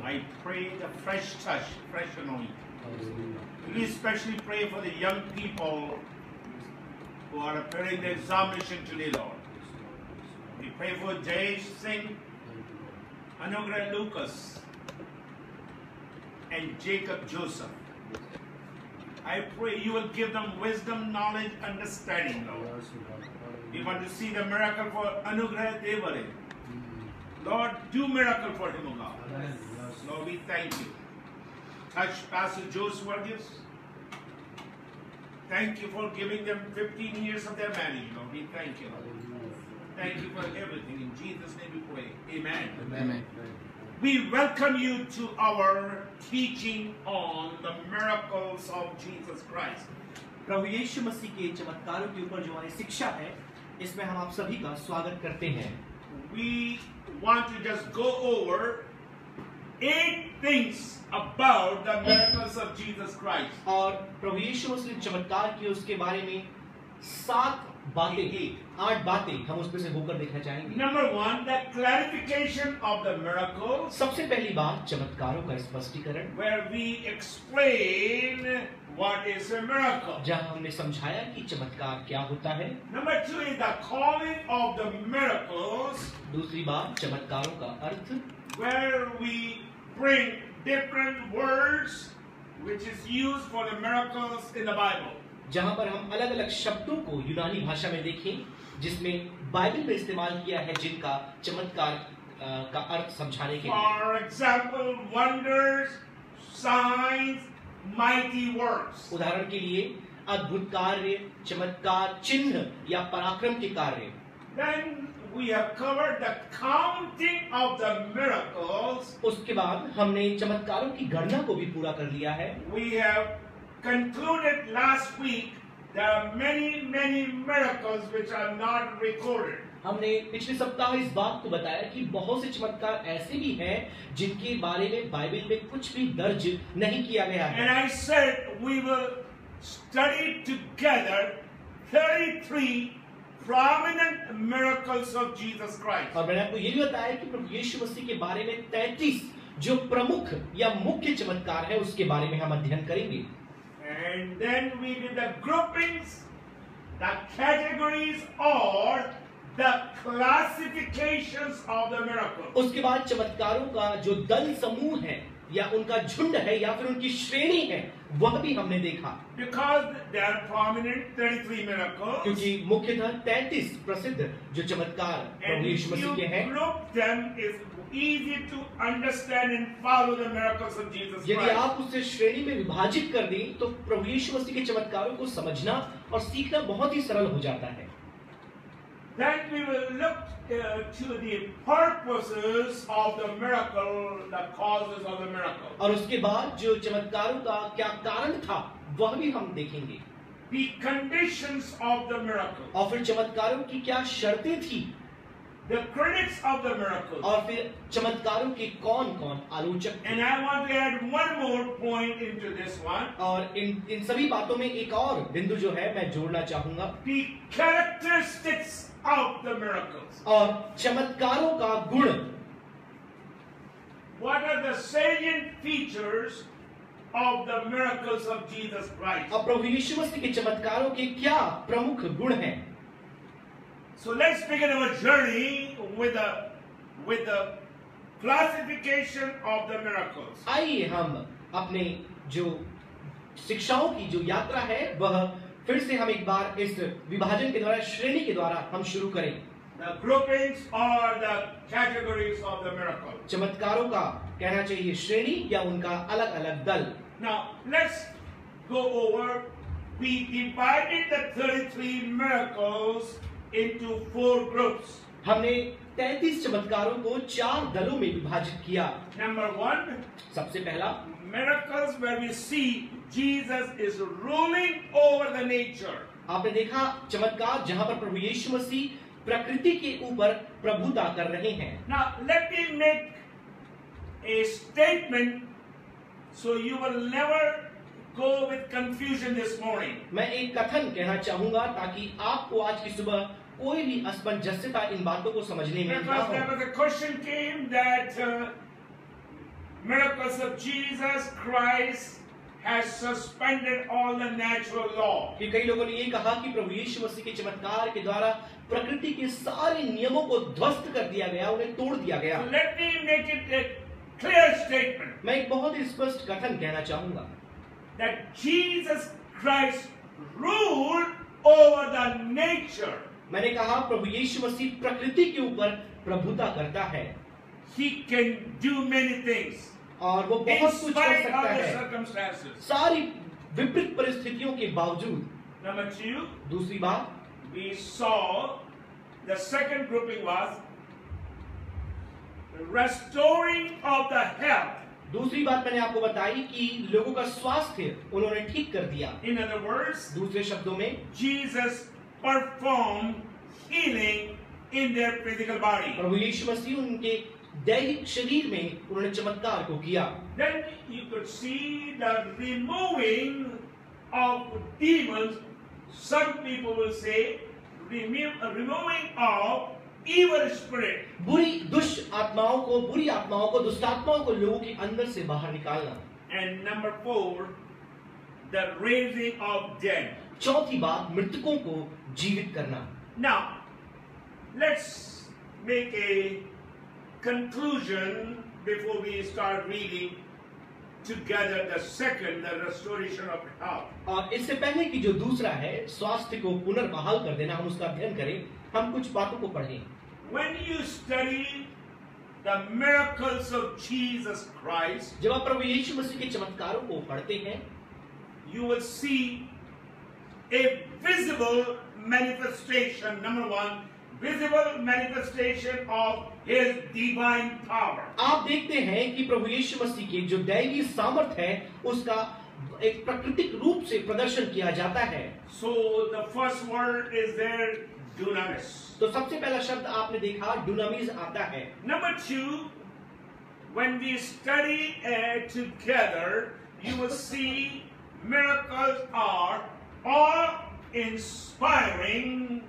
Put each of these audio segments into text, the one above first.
I pray the fresh touch, fresh anointing. We especially pray for the young people who are preparing the examination today, Lord. We pray for Jay Singh, Anugrah Lucas, and Jacob Joseph. I pray you will give them wisdom, knowledge, understanding, Lord. We want to see the miracle for Anugrah Devare. Lord, do miracle for him, O God. Lord, we thank you. Touch Pastor Joseph Vargas. Thank you for giving them 15 years of their marriage, Lord. We thank you, Lord. Thank you for everything. In Jesus' name we pray. Amen. Amen. We welcome you to our teaching on the miracles of Jesus Christ. प्रभु यीशु मसीह के चमत्कारों के ऊपर जो हमारी शिक्षा है, इसमें हम आप सभी का स्वागत करते हैं। We want to just go over 8 things about the miracles of Jesus Christ. और प्रभु यीशु मसीह ने चमत्कार किए उसके बारे में 8 बातें हम उसमें से होकर देखना चाहेंगे। Number 1, the clarification of the miracles, सबसे पहली बात चमत्कारों का स्पष्टीकरण, where we explain what is a miracle. जहां हमने समझाया कि चमत्कार क्या होता है। Number 2 is the calling of the miracles, दूसरी बात चमत्कारों का अर्थ, where we bring different words which is used for the miracles in the Bible. जहां पर हम अलग अलग शब्दों को यूनानी भाषा में देखें जिसमें बाइबल में इस्तेमाल किया है, जिनका चमत्कार का अर्थ समझाने के लिए। For example, wonders, signs, mighty works. उदाहरण के लिए अद्भुत कार्य, चमत्कार, चिन्ह या पराक्रम के कार्य। Then we have covered the counting of the miracles. उसके बाद हमने चमत्कारों की गणना को भी पूरा कर लिया है। We have concluded last week there are many miracles which are not recorded. हमने पिछले सप्ताह इस बात को बताया कि बहुत से चमत्कार ऐसे भी हैं जिनके बारे में बाइबल में कुछ भी दर्ज नहीं किया गया है। And I said we will study together 33 prominent miracles of Jesus Christ. और मैंने आपको ये भी बताया कि प्रभु यीशु मसीह के बारे में 33 जो प्रमुख या मुख्य चमत्कार है उसके बारे में हम अध्ययन करेंगे। And then we did the groupings, the categories or the classifications of the miracle. उसके बाद चमत्कारों का जो दल समूह है या उनका झुंड है या फिर उनकी श्रेणी है वह भी हमने देखा। Because they are prominent 33 miracles. क्योंकि मुख्यतः 33 प्रसिद्ध जो चमत्कार प्रभु And यीशु if you मसीह के हैं, group them, it's easy to understand and follow the miracles of Jesus यदि Christ. आप उसे श्रेणी में विभाजित कर दें तो प्रभु यीशु मसीह के चमत्कारों को समझना और सीखना बहुत ही सरल हो जाता है। Then we will look to the purposes of the miracle, the causes of the miracle. और उसके बाद जो चमत्कारों का क्या कारण था वह भी हम देखेंगे। The conditions of the miracle. और फिर चमत्कारों की क्या शर्तें थी, The critics of the miracle. और फिर चमत्कारों के कौन कौन आलोचक थे। And I want to add one more point into this one. और इन सभी बातों में एक और बिंदु जो है मैं जोड़ना चाहूंगा। The characteristics of the miracles. और चमत्कारों का गुण, What are the salient features of the miracles of Jesus Christ? और प्रभु यीशु मसीह के चमत्कारों के क्या प्रमुख गुण हैं। So let's begin our journey with the classification of the miracles. आइए हम अपने जो शिक्षाओं की जो यात्रा है वह फिर से हम एक बार इस विभाजन के द्वारा, श्रेणी के द्वारा हम शुरू करें। The groupings or the categories of the miracle. चमत्कारों का कहना चाहिए श्रेणी या उनका अलग अलग दल। Now let's go over. We divided the 33 miracles into 4 groups. हमने 33 चमत्कारों को 4 दलों में विभाजित किया। Number 1, सबसे पहला miracles where we see Jesus is ruling over the nature. आपने देखा चमत्कार जहां पर प्रभु यीशु मसीह प्रकृति के ऊपर प्रभुता कर रहे हैं। Now let me make a statement so you will never go with confusion this morning. मैं एक कथन कहना चाहूंगा ताकि आपको आज की सुबह कोई भी असमंजसता इन बातों को समझने में ना Because हो। there was a question came that miracles of Jesus Christ has suspended all the natural law. कि कई लोगों ने ये कहा कि प्रभु यीशु मसीह के चमत्कार के द्वारा प्रकृति के सारे नियमों को ध्वस्त कर दिया गया, उन्हें तोड़ दिया गया। So let me make it a clear statement मैं एक बहुत ही स्पष्ट कथन कहना चाहूंगा that Jesus Christ ruled over the nature. मैंने कहा प्रभु यीशु मसीह प्रकृति के ऊपर प्रभुता करता है। He can do many things और वो in बहुत कुछ कर spite सकता of the है circumstances. सारी विपरीत परिस्थितियों के बावजूद। Number 2, दूसरी बात, we saw the second grouping was restoring of the health. दूसरी बात मैंने आपको बताई कि लोगों का स्वास्थ्य उन्होंने ठीक कर दिया। In other words, दूसरे शब्दों में Jesus performed healing in their physical body. प्रभु यीशु मसीह उनके दैहिक शरीर में उन्होंने चमत्कार को किया। Then you could see the removing of demons. Some people will say removing of evil spirit. बुरी दुष्ट आत्माओं को, बुरी आत्माओं को, दुष्ट आत्माओं को लोगों के अंदर से बाहर निकालना। And number 4, the raising of dead. चौथी बात, मृतकों को जीवित करना। Now, let's make a conclusion before we start reading together the second, the restoration of health. और इससे पहले कि जो दूसरा है स्वास्थ्य को पुनर्बहाल कर देना, हम उसका अध्ययन करें, हम कुछ बातों को पढ़ें। When you study the miracles of Jesus Christ, जब आप प्रभु यीशु मसीह के चमत्कारों को पढ़ते हैं, you will see a visible manifestation. Number 1, visible manifestation of His divine power. आप देखते हैं कि प्रभु यीशु मसीह के जो दैवीय सामर्थ है उसका एक प्राकृतिक रूप से प्रदर्शन किया जाता है। So the first word is there, dunamis. तो सबसे पहला शब्द आपने देखा डुनामिस आता है। Number 2, when we study together, you will see miracles are awe-inspiring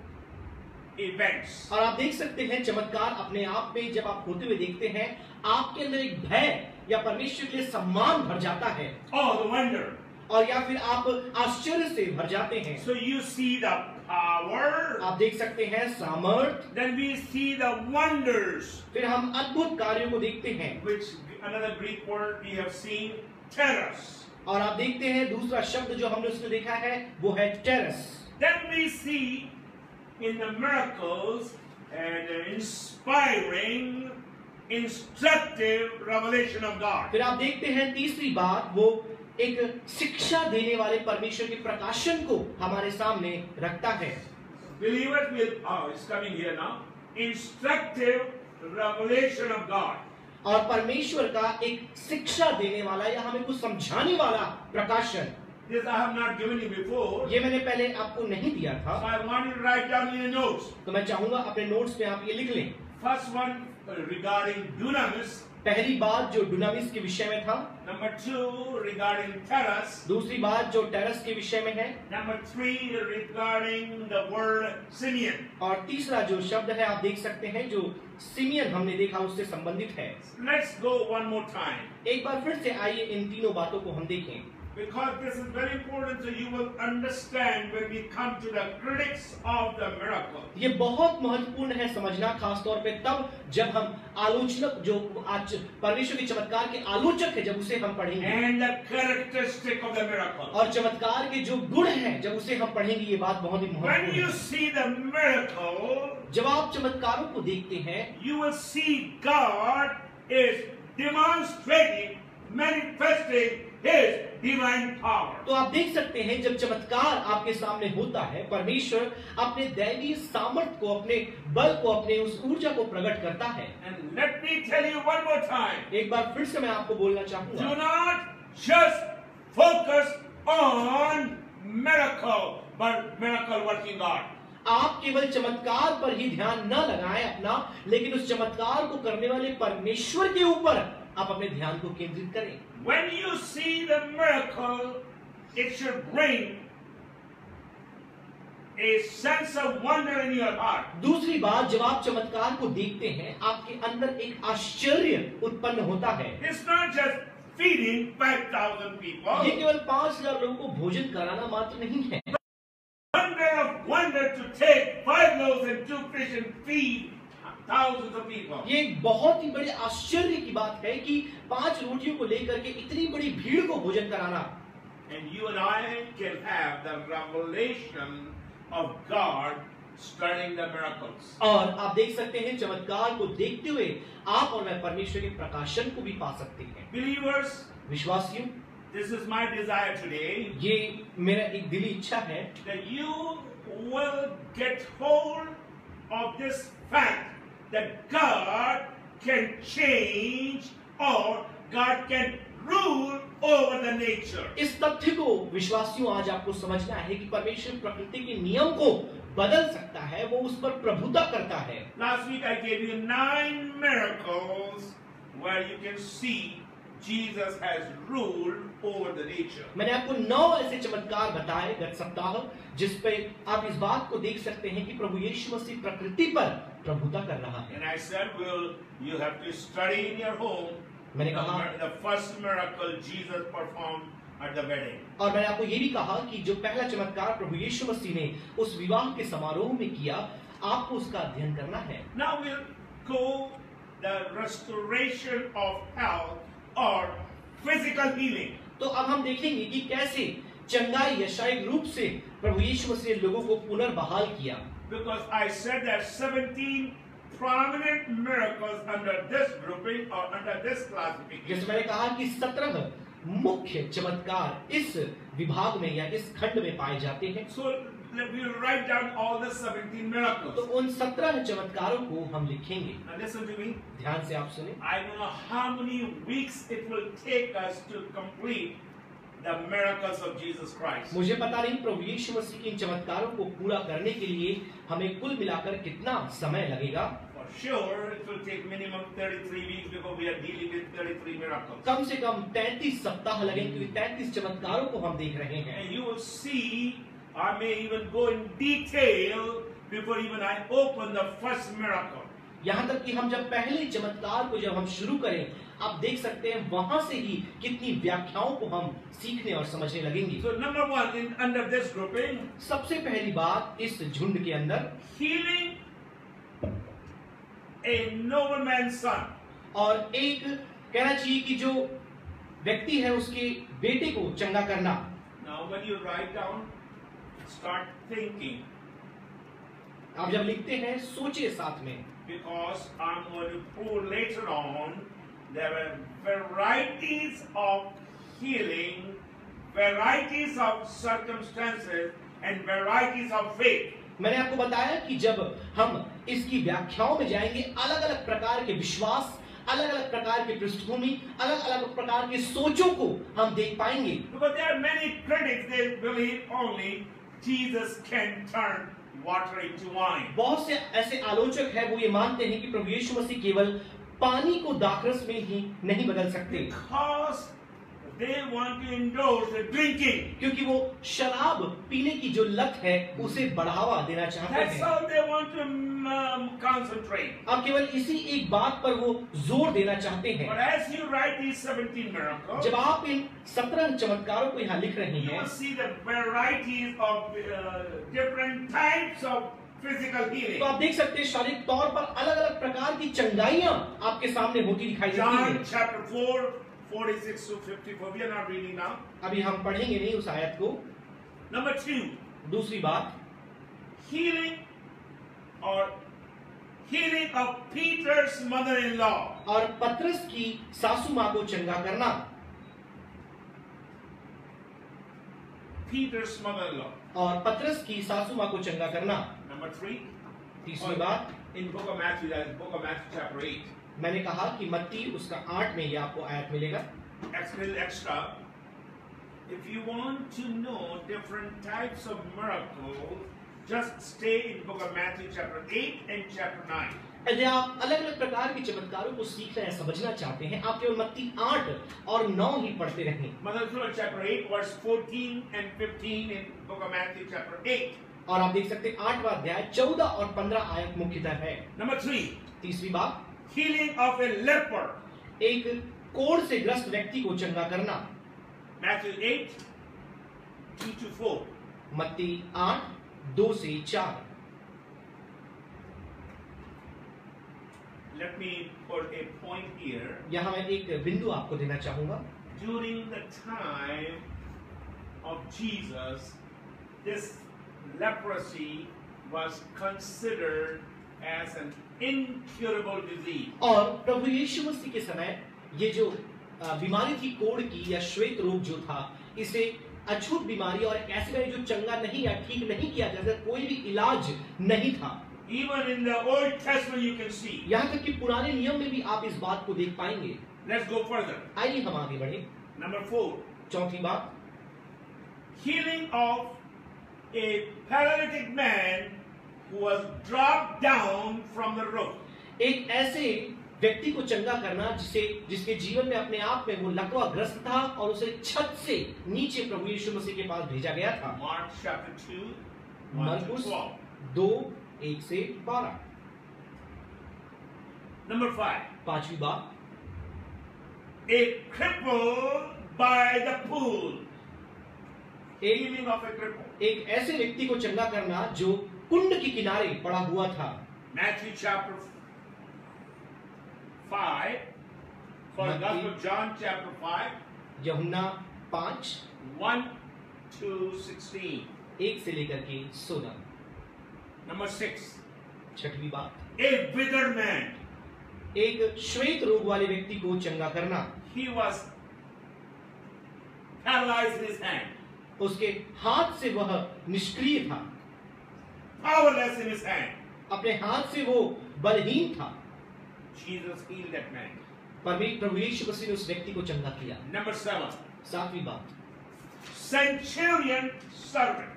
events. और आप देख सकते हैं चमत्कार अपने आप में जब आप होते हुए देखते हैं, आपके अंदर एक भय या परमेश्वर के लिए सम्मान भर जाता है। Oh, the wonder. और या फिर आप आश्चर्य से भर जाते हैं। So you see the power. आप देख सकते हैं सामर्थ। Then we see the wonders. फिर हम अद्भुत कार्यों को देखते हैं। Which another Greek word we have seen, teros. और आप देखते हैं दूसरा शब्द जो हमने उसमें देखा है वो है terrace. Then we see in the miracles an inspiring, instructive revelation of God. फिर आप देखते हैं तीसरी बात, वो एक शिक्षा देने वाले परमेश्वर के प्रकाशन को हमारे सामने रखता है। Believers will, it's coming here now, instructive revelation of God. और परमेश्वर का एक शिक्षा देने वाला या हमें कुछ समझाने वाला प्रकाशन। This I have not given you before. ये मैंने पहले आपको नहीं दिया So था, I want you to write down in your notes. तो मैं चाहूंगा अपने नोट्स में आप ये लिख लें। First one regarding dunamis. पहली बात जो डुनामिस के विषय में था, Number 2 regarding teros. दूसरी बात जो टेरस के विषय में है, Number 3 regarding the word Simeon. और तीसरा जो शब्द है आप देख सकते हैं जो सिमियन हमने देखा उससे संबंधित है। Let's go one more time. एक बार फिर से आइए इन तीनों बातों को हम देखें, Because this is very important, so you will understand when we come to the critics of the miracle. ये बहुत महत्वपूर्ण है समझना, खास तौर पे तब जब हम आलोचक जो आज परमेश्वर के चमत्कार के आलोचक है जब उसे हम पढ़ेंगे, And the characteristic of the miracle. और चमत्कार के जो गुण हैं जब उसे हम पढ़ेंगे, ये बात बहुत ही When महत्वपूर्ण you है। see the miracle, जब आप चमत्कारों को देखते हैं, you will see God is demonstrating, manifesting His divine power. तो आप देख सकते हैं जब चमत्कार आपके सामने होता है, परमेश्वर अपने दैवीय सामर्थ को, अपने बल को, अपने उस ऊर्जा को प्रकट करता है। And let me tell you one more time. एक बार फिर से मैं आपको बोलना चाहूंगा, Do not just focus on miracle, but miracle working God. आप केवल चमत्कार पर ही ध्यान न लगाएं अपना, लेकिन उस चमत्कार को करने वाले परमेश्वर के ऊपर आप अपने ध्यान को केंद्रित करें। When you see the miracle, it should bring a sense of wonder in your heart. दूसरी बात, जब आप चमत्कार को देखते हैं आपके अंदर एक आश्चर्य उत्पन्न होता है। It's not just feeding 5,000 people. ये केवल 5,000 लोगों को भोजन कराना मात्र नहीं है। Wonder to take 5 loaves and 2 fish and feed thousands of people. ये एक बहुत ही बड़े आश्चर्य की बात है कि 5 रोटियों को लेकर के इतनी बड़ी भीड़ को भोजन कराना। And you and I can have the revelation of God stirring the miracles. और आप देख सकते हैं चमत्कार को देखते हुए आप और मैं परमेश्वर के प्रकाशन को भी पा सकते हैं। Believers, विश्वासियों, this is my desire today, ये मेरा एक दिली इच्छा है that you will get hold of this fact that God can change or God can rule over the nature. इस तथ्य को विश्वासियों आज आपको समझना है कि परमेश्वर प्रकृति के नियम को बदल सकता है, वो उस पर प्रभुता करता है। Last week I gave you 9 miracles where you can see Jesus has ruled over the nature. मैंने आपको 9 ऐसे चमत्कार बताए गत सप्ताह जिस पे आप इस बात को देख सकते हैं कि प्रभु यीशु मसीह प्रकृति पर प्रभुता कर रहा है। And I said, you have to study in your home मैंने कहा the first miracle Jesus performed at the wedding. और मैंने आपको ये भी कहा कि जो पहला चमत्कार प्रभु यीशु मसीह ने उस विवाह के समारोह में किया, आपको उसका अध्ययन करना है। Now we'll go the restoration of health or physical healing. तो अब हम देखेंगे कि कैसे चंगाई या शारीरिक रूप से प्रभु यीशु मसीह ने लोगों को पुनर्बहाल किया। Because I said that 17 prominent miracles under this grouping or under this classification. जैसे मैंने कहा कि 17 मुख्य चमत्कार इस विभाग में या इस खंड में पाए जाते हैं। So we'll write down all the 17 miracles. तो उन 17 चमत्कारों को हम लिखेंगे। Now listen to me. ध्यान से आप सुने। I don't know how many weeks it will take us to complete the miracles of Jesus Christ. मुझे पता नहीं प्रभु यीशु मसीह के इन चमत्कारों को पूरा करने के लिए हमें कुल मिलाकर कितना समय लगेगा। For sure, it will take minimum 33 weeks because we are dealing with 33 miracles. कम से कम 33 सप्ताह लगेंगे क्योंकि 33 चमत्कारों को हम देख रहे हैं। And you will see, I may even go in detail before even I open the first miracle. यहाँ तक कि हम जब पहले चमत्कार को जब हम शुरू करें, आप देख सकते हैं वहां से ही कितनी व्याख्याओं को हम सीखने और समझने लगेंगे। So number one, under this grouping, सबसे पहली बात इस झुंड के अंदर healing a nobleman's son. और एक कहना चाहिए कि जो व्यक्ति है उसके बेटे को चंगा करना। Now when you write down, start thinking. आप जब लिखते हैं सोचिए साथ में, Because I'm going to prove later on there are varieties of healing, varieties of circumstances, and varieties of faith. मैंने आपको बताया कि जब हम इसकी व्याख्याओं में जाएंगे, अलग अलग प्रकार के विश्वास, अलग अलग प्रकार की पृष्ठभूमि, अलग अलग प्रकार के सोचों को हम देख पाएंगे। Because there are many critics, they believe only Jesus can turn water into wine. बहुत से ऐसे आलोचक हैं, वो ये मानते हैं कि प्रभु यीशु मसीह केवल पानी को दाखरस में ही नहीं बदल सकते। Because they want to indulge the drinking. क्योंकि वो शराब पीने की जो लत है उसे बढ़ावा देना चाहते That's हैं। how they want to concentrate. अब केवल इसी एक बात पर वो जोर देना चाहते हैं। But as you write these 17 miracles, जब आप इन 17 चमत्कारों को यहाँ लिख रहे you हैं, will see the varieties of different types of physical तो healing. आप देख सकते हैं शारीरिक तौर पर अलग अलग प्रकार की चंगाइयां आपके सामने होती दिखाई देती John हैं। chapter 4, 46 to 54. We are not reading now. अभी हम पढ़ेंगे नहीं उस आयत को। Number 2, दूसरी बात, healing of Peter's mother-in-law. और पतरस की सासू माँ को चंगा करना। Peter's mother-in-law. और पतरस की सासू माँ को चंगा करना। Number 3, तीसरी बात, in book of Matthew, that is book of Matthew chapter 8. मैंने कहा कि मत्ती उसका 8 में ये आपको आयत मिलेगा। Extra. If you want to know different types of miracles, just stay in book of Matthew chapter 8 and chapter 9. यदि आप अलग अलग प्रकार के चमत्कारों को सीखना या समझना चाहते हैं, आप केवल मत्ती 8 और 9 ही पढ़ते रहें। Matthew chapter 8 verse 14 and 15 in book of Matthew chapter 8. और आप देख सकते हैं 8वां अध्याय 14 और 15 आयत मुख्यतः है। Number 3, तीसरी बात, healing of a leper. एक कोढ़ से ग्रस्त व्यक्ति को चंगा करना। Matthew 8, 2 to 4. मत्ती 8, 2 से 4। Let me put a point here. यहाँ मैं एक बिंदु आपको देना चाहूंगा। During the time of Jesus, this leprosy was considered as an incurable disease. और प्रभु यीशु मसीह के समय ये जो बीमारी थी कोढ़ की या श्वेत रोग जो था, इसे अछूत बीमारी और एक ऐसी बीमारी जो चंगा नहीं या ठीक नहीं किया जा सकता, कोई भी इलाज नहीं था। Even in the Old Testament you can see. यहाँ तक कि पुराने नियम में भी आप इस बात को देख पाएंगे। Let's go further. आइए हम आगे बढ़े। Number 4, चौथी बात, healing of a paralytic man who was dropped down from the roof. एक ऐसे व्यक्ति को चंगा करना जिसके जीवन में अपने आप में वो लकवा ग्रस्त था और उसे छत से नीचे प्रभु यीशु मसीह के पास भेजा गया था। Mark chapter 2, 1 to मरकुस 12. 2, 1 से 12। Number 5, पांचवी बात, a cripple by the pool. Healing of a cripple. एक ऐसे व्यक्ति को चंगा करना जो कुंड के किनारे पड़ा हुआ था। Matthew chapter 5, for the Gospel of John chapter 5, यूहन्ना 5, 1 to 16. 1 से लेकर के 16। Number 6, छठवीं बात, a withered man. एक श्वेत रोग वाले व्यक्ति को चंगा करना। He was paralyzed in his hand, उसके हाथ से वह निष्क्रिय था, powerless in his hand. अपने हाथ से वो बलहीन था, Jesus healed that man. प्रभु यीशु मसीह ने उस व्यक्ति को चंगा किया। Number 7, सातवीं बात, centurion servant.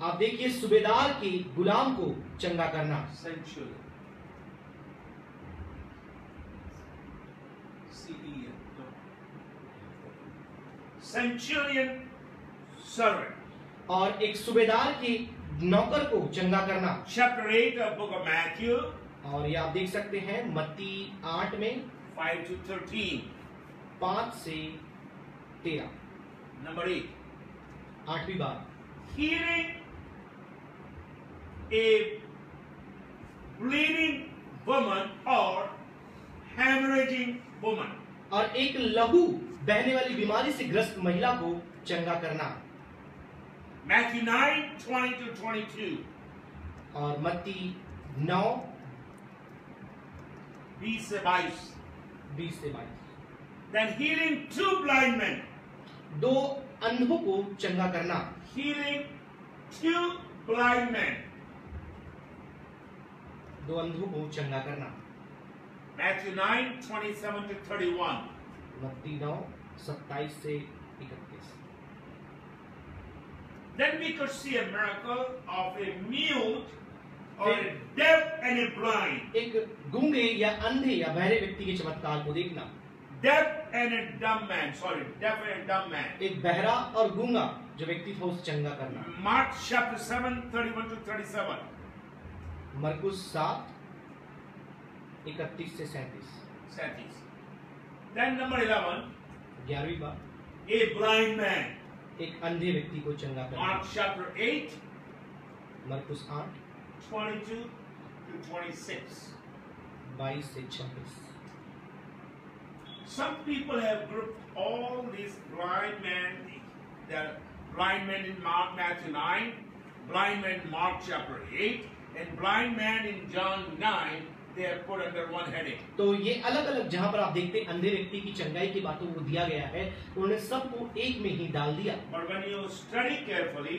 आप देखिए सूबेदार के गुलाम को चंगा करना। Centurion. C-E-N. Centurion servant. और एक सूबेदार के नौकर को चंगा करना। Chapter 8 of book of Matthew, और ये आप देख सकते हैं मत्ती 8 में 5 to 13. 5 से 13। Number 8, 8वीं बात, healing a bleeding woman or hemorrhaging woman. और एक लहू बहने वाली बीमारी से ग्रस्त महिला को चंगा करना। Matthew 9, 20 to 22. और मत्ती 9, 20 से 22. 20 से 22। Then healing 2 blind men. 2 अंधों को चंगा करना। Healing 2 blind men. 2 अंधों को चंगा करना। Matthew 9, 27 to 31. मत्ती 9, 27 से 31। Then we could see a miracle of a mute or a deaf and a blind. एक गूंगे या अंधे या बहरे व्यक्ति के चमत्कार को देखना। Deaf and a dumb man. Sorry, deaf and a dumb man. एक बहरा और गूंगा जो व्यक्ति था उसे चंगा करना। Mark chapter 7, 31 to 37. मरकुस 7, 31 से 37। 37. Then number 11, 11वीं बात, a blind man. एक अंधे व्यक्ति को चंगा करना। Mark chapter 8, मरकुस 8, 22 to 26. 22 से 26। Some people have grouped all these blind men, the blind men in Mark, Matthew 9, blind men in Mark chapter 8, and blind man in John 9, they are put under one heading. तो ये अलग अलग जहां पर आप देखते हैं अंधे व्यक्ति की चंगाई की बातों को दिया गया है, उन्होंने सबको एक में ही डाल दिया। But when you study carefully,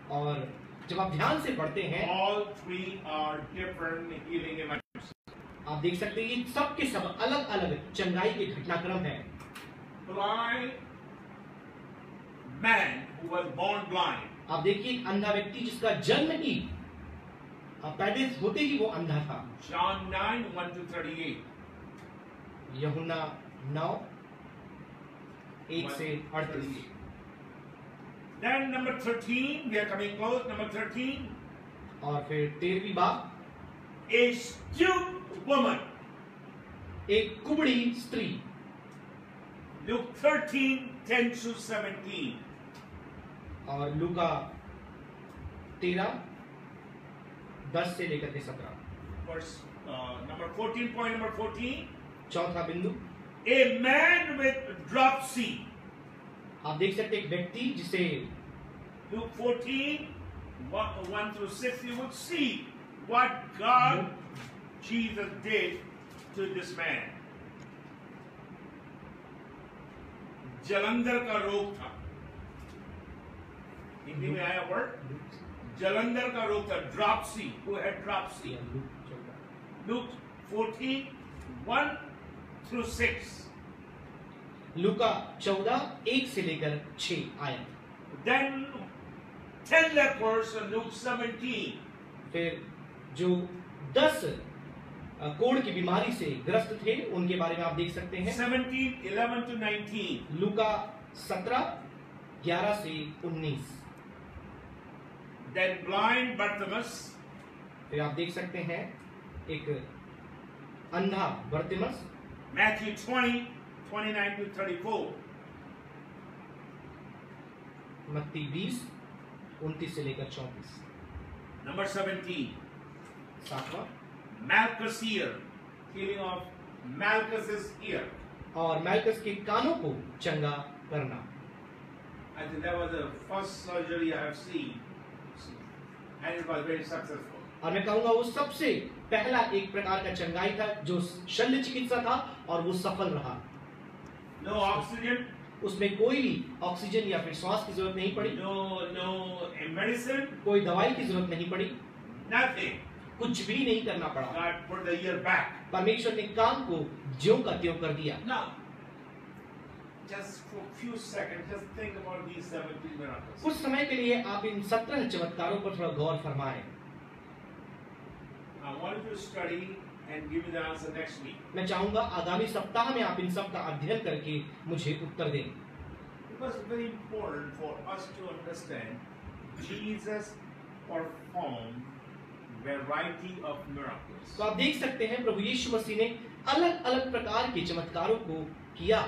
और जब आप ध्यान से पढ़ते हैं, all 3 are different healing events. आप देख सकते हैं ये सब के सब अलग अलग चंगाई के घटनाक्रम है। Blind man who was born blind. आप देखिए एक अंधा व्यक्ति जिसका जन्म ही पैदा होते ही वो अंधा था। John 9, 1 to 38. यूहन्ना 9, 1 से 38। Then number 13, we are coming close. Number 13, और फिर 13वीं बात, a stupid woman. एक कुबड़ी स्त्री। Luke 13:10-17. और लूका 13:10 से लेकर के 17। Verse number 14, point number 14. चौथा बिंदु, A man with dropsy. आप देख सकते हैं एक व्यक्ति जिसे Luke 14:1-6. You would see what God, Jesus did to this man. Jalandhar का रोग था। हिंदी में आया वर्ड, जलंधर का रोग था, dropsy. Who had dropsy? Luke 14:1-6. लूका 14:1 से लेकर 6 आया। Then 10 lepers in Luke 17. फिर जो 10 कोढ़ की बीमारी से ग्रस्त थे उनके बारे में आप देख सकते हैं। 17:11-19. लूका 17:11 से 19। Then blind Bartimaeus. फिर आप देख सकते हैं एक अंधा बर्तिमस। Matthew 20:29-34. मत्ती 20:29 से लेकर 34। Number 17. 7वां, Malchus' ear, healing of Malchus's ear. और मैल्कस के कानों को चंगा करना। I think that was the first surgery I have seen, and it was very successful. और मैं कहूंगा वो सबसे पहला एक प्रकार का चंगाई था जो शल्य चिकित्सा था और वो सफल रहा। No oxygen, उसमें कोई भी ऑक्सीजन या फिर श्वास की जरूरत नहीं पड़ी, no medicine, कोई दवाई की जरूरत नहीं पड़ी, nothing. कुछ भी नहीं करना पड़ा। God put the ear back. परमेश्वर ने कान को ज्यों का त्यों कर दिया। Now, just for a few seconds, just think about these 17 miracles. कुछ समय के लिए आप इन 17 चमत्कारों पर थोड़ा गौर फरमाएं। I want you to study and give me the answer next week. मैं चाहूंगा आगामी सप्ताह में आप इन सब का अध्ययन करके मुझे उत्तर दें। Because it's very important for us to understand Jesus performed variety of miracles. तो आप देख सकते हैं प्रभु यीशु मसीह ने अलग अलग प्रकार के चमत्कारों को किया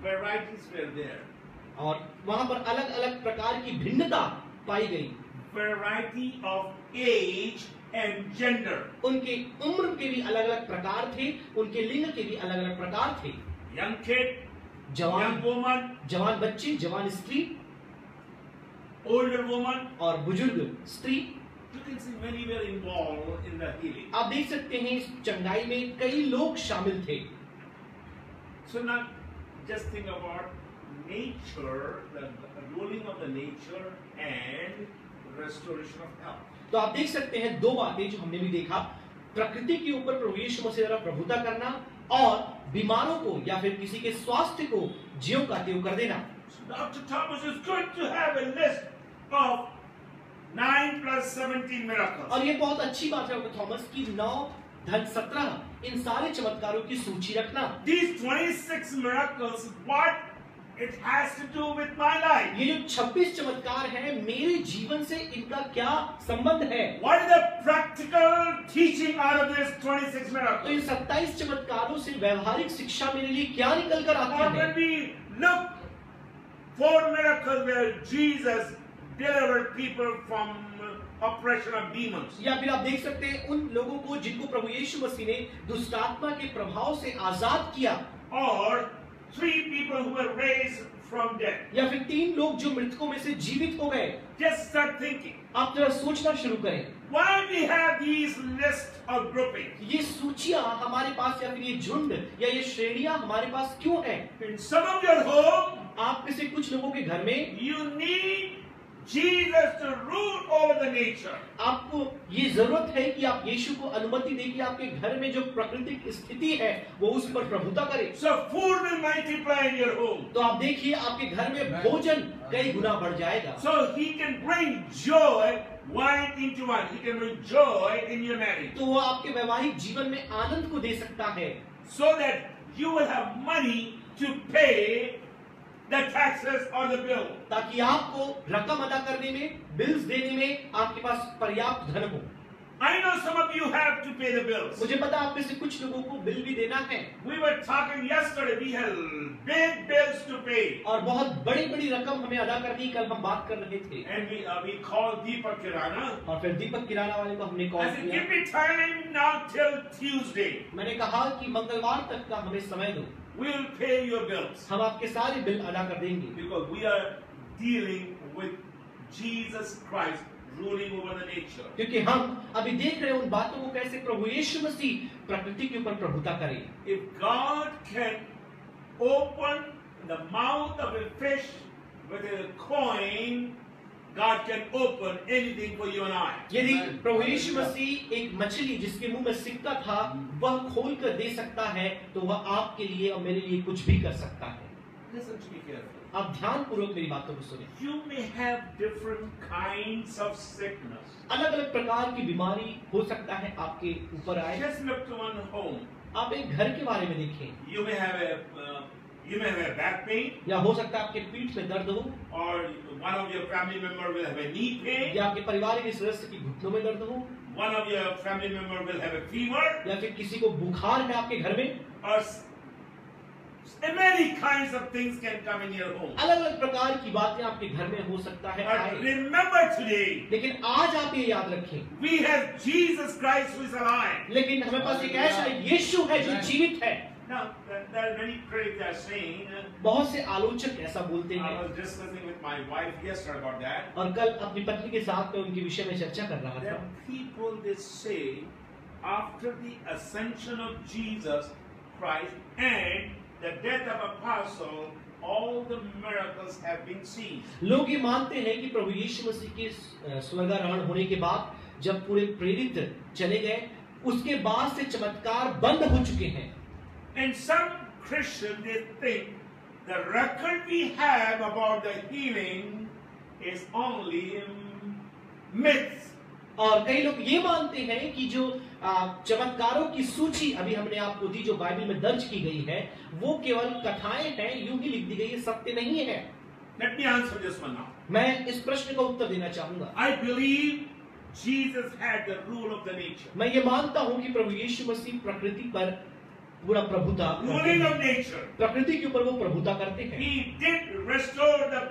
Varieties were there. और वहां पर अलग अलग प्रकार की भिन्नता पाई गई। Variety of age and gender. उनके उम्र के भी अलग अलग प्रकार थे, उनके लिंग के भी अलग अलग प्रकार थे। Young kid, young woman, जवान बच्ची, जवान स्त्री, older woman. और बुजुर्ग स्त्री। You can see many were involved in the healing. आप देख सकते हैं इस चंगाई में कई लोग शामिल थे। So now just think about nature, the ruling of the nature and restoration of health. तो आप देख सकते हैं दो बातें जो हमने भी देखा, प्रकृति के ऊपर प्रभु यीशु मसीह द्वारा प्रभुता करना और बीमारों को या फिर किसी के स्वास्थ्य को ज्यों का त्यों कर देना। So Dr. Thomas, is good to have a list of 9 plus 17 miracles. और ये बहुत अच्छी बात है डॉक्टर थॉमस की 9 धन 17 इन सारे चमत्कारों की सूची रखना। These 26 miracles, what it has to do with my life? ये जो 26 चमत्कार हैं मेरे जीवन से इनका क्या संबंध है? What is the practical teaching out of these 26 तो इन miracles? 27 चमत्कारों से व्यवहारिक शिक्षा मेरे लिए क्या निकल कर आती Or है? when we look 4 miracles where Jesus delivered people from oppression of demons. या फिर आप देख सकते हैं उन लोगों को जिनको प्रभु यीशु मसीह ने दुष्टात्मा के प्रभाव से आजाद किया, Or 3 people who were raised from death. या फिर 3 लोग जो मृतकों में से जीवित हो गए। Just start thinking. आप जरा सोचना शुरू करें, Why we have these lists of groupings? ये सूचियां हमारे पास या फिर ये झुंड या ये श्रेणियां हमारे पास क्यों है? In some of your home, आप में से कुछ लोगों के घर में you need Jesus to rule over the nature. आपको ये जरूरत है कि आप यीशु को अनुमति दें कि आपके घर में जो प्राकृतिक स्थिति है वो उस पर प्रभुता करे। So food will multiply in your home. तो आप देखिए आपके घर में भोजन कई गुना बढ़ जाएगा। So he can bring joy one into one. He can bring joy in your marriage. तो वो आपके वैवाहिक जीवन में आनंद को दे सकता है, So that you will have money to pay the taxes or the bill. ताकि आपको रकम अदा करने में, बिल्स देने में आपके पास पर्याप्त धन हो। I know some of you have to pay the bills. मुझे पता आप में से कुछ लोगों को बिल भी देना है We were talking yesterday. We had big bills to pay. और बहुत बड़ी बड़ी रकम हमें अदा करनी, कल हम बात कर रहे थे। And we called Deepak Kirana. और फिर दीपक किराना वाले को हमने I कॉल said, किया। give me time now till Tuesday. मैंने कहा कि मंगलवार तक का हमें समय दो, We will pay your bills. हम आपके सारे बिल अदा कर देंगे। Because we are dealing with Jesus Christ ruling over the nature. क्योंकि हम अभी देख रहे हैं उन बातों को कैसे प्रभु यीशु मसीह प्रकृति के ऊपर प्रभुता करे। If God can open the mouth of a fish with a coin, God can open anything for you and I. यदि प्रभु यीशु मसीह एक मछली जिसके मुंह में सिक्का था वह खोल कर दे सकता है, तो वह आपके लिए और मेरे लिए कुछ भी कर सकता है। Listen to me carefully. आप ध्यान पूर्वक मेरी बातों को सुने। You may have different kinds of sickness. अलग अलग प्रकार की बीमारी हो सकता है आपके ऊपर आए। Just look to one home. आप एक घर के बारे में देखें। You may have a back pain, या हो सकता है आपके पीठ में दर्द हो, or one of your family member will have a knee pain. या आपके परिवार के सदस्य की घुटनों में दर्द हो, One of your family member will have a fever, या फिर किसी को बुखार है आपके घर में। or many kinds of things can come in your home. अलग अलग प्रकार की बातें आपके घर में हो सकता है But आए। remember today, लेकिन आज आप ये याद रखें, we have Jesus Christ who is alive. लेकिन हमें पास एक ऐसा यीशु है जो जीवित है। Now, there are many critics that are saying, बहुत से आलोचक ऐसा बोलते I हैं, was discussing with my wife yesterday about that. और कल अपनी पत्नी के साथ में उनके विषय में चर्चा कर रहा There था। are people they say after the ascension of Jesus Christ and the death of apostle, all the miracles have been seen. लोग ये मानते हैं कि प्रभु यीशु मसीह के स्वर्गारोहण होने के बाद जब पूरे प्रेरित चले गए, उसके बाद से चमत्कार बंद हो चुके हैं। And some Christians they think the record we have about the healing is only myths. और कई लोग ये मानते हैं कि जो चमत्कारों की सूची अभी हमने आपको दी, जो बाइबल में दर्ज की गई है, वो केवल कथाएं हैं, यूं ही लिख दी गई है, सत्य नहीं है। Let me answer this one now. मैं इस प्रश्न का उत्तर देना चाहूंगा। I believe Jesus had the rule of the nature. मैं ये मानता हूं कि प्रभु यीशु मसीह प्रकृति पर पूरा प्रभुता करते Ruling हैं। of nature. प्रकृति के ऊपर वो प्रभुता करते हैं। He did restore the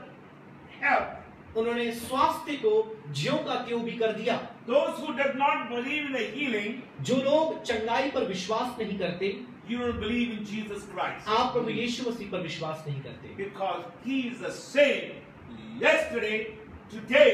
health. उन्होंने स्वास्थ्य को ज्यों का त्यों भी कर दिया। Those who did not believe in the healing, जो लोग चंगाई पर विश्वास नहीं करते, you don't believe in Jesus Christ. आप प्रभु यीशु मसीह पर विश्वास नहीं करते, Because He is the same yesterday, today,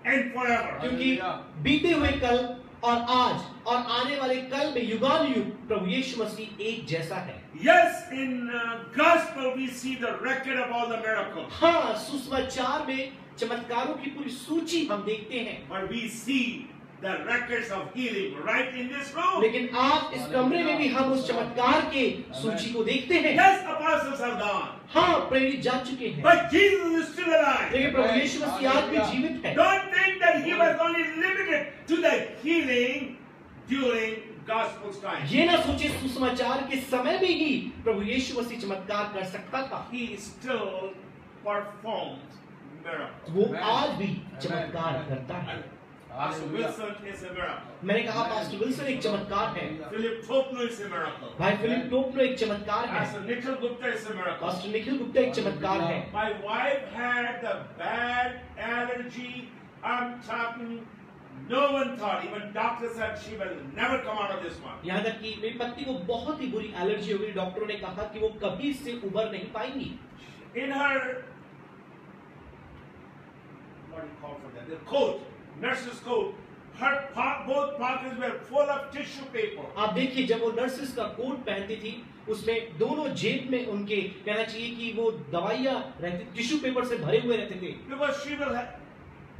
and forever. क्योंकि बीते हुए कल और आज और आने वाले कल में युगान युग प्रभु यीशु मसीह एक जैसा है। Yes, in gospel we see the record of all the miracles. हाँ, सुसमाचार में चमत्कारों की पूरी सूची हम देखते हैं, But we see the records of healing right in this room. लेकिन आज इस कमरे में भी हम उस चमत्कार के सूची को देखते हैं। Yes, apostles are gone. हाँ, प्रेरित जा चुके हैं, But Jesus is still alive. लेकिन प्रभु यीशु मसीह आज भी जीवित है। Don't think that He was only limited to the healing during gospel's time. ये ना सोचे सुसमाचार के समय में ही प्रभु यीशु मसीह चमत्कार कर सकता था, He still performs miracles. वो आज भी चमत्कार करता है। Pastor Wilson is a miracle. मैंने कहा पास्टर विल्सन एक चमत्कार है, Philip Topno is a miracle. भाई फिलिप टोपनो एक चमत्कार है, Pastor Nikhil Gupta is a miracle. Pastor Nikhil Gupta एक चमत्कार है। My wife had the bad allergy. I'm talking, no one thought, even doctor said she will never come out of this one. यहाँ तक कि मेरी पत्नी को बहुत ही बुरी एलर्जी हो गई, डॉक्टरों ने कहा कि वो कभी इससे उबर नहीं पाएंगी। In her, what do you call for that? The coat, nurse's coat, her both pockets were full of tissue paper. आप देखिए जब वो नर्सिस का कोट पहनती थी, उसमें दोनों जेब में उनके कहना चाहिए कि वो दवाइयाँ रहती, टिश्यू पेपर से भरे हुए रहते थे। Because she will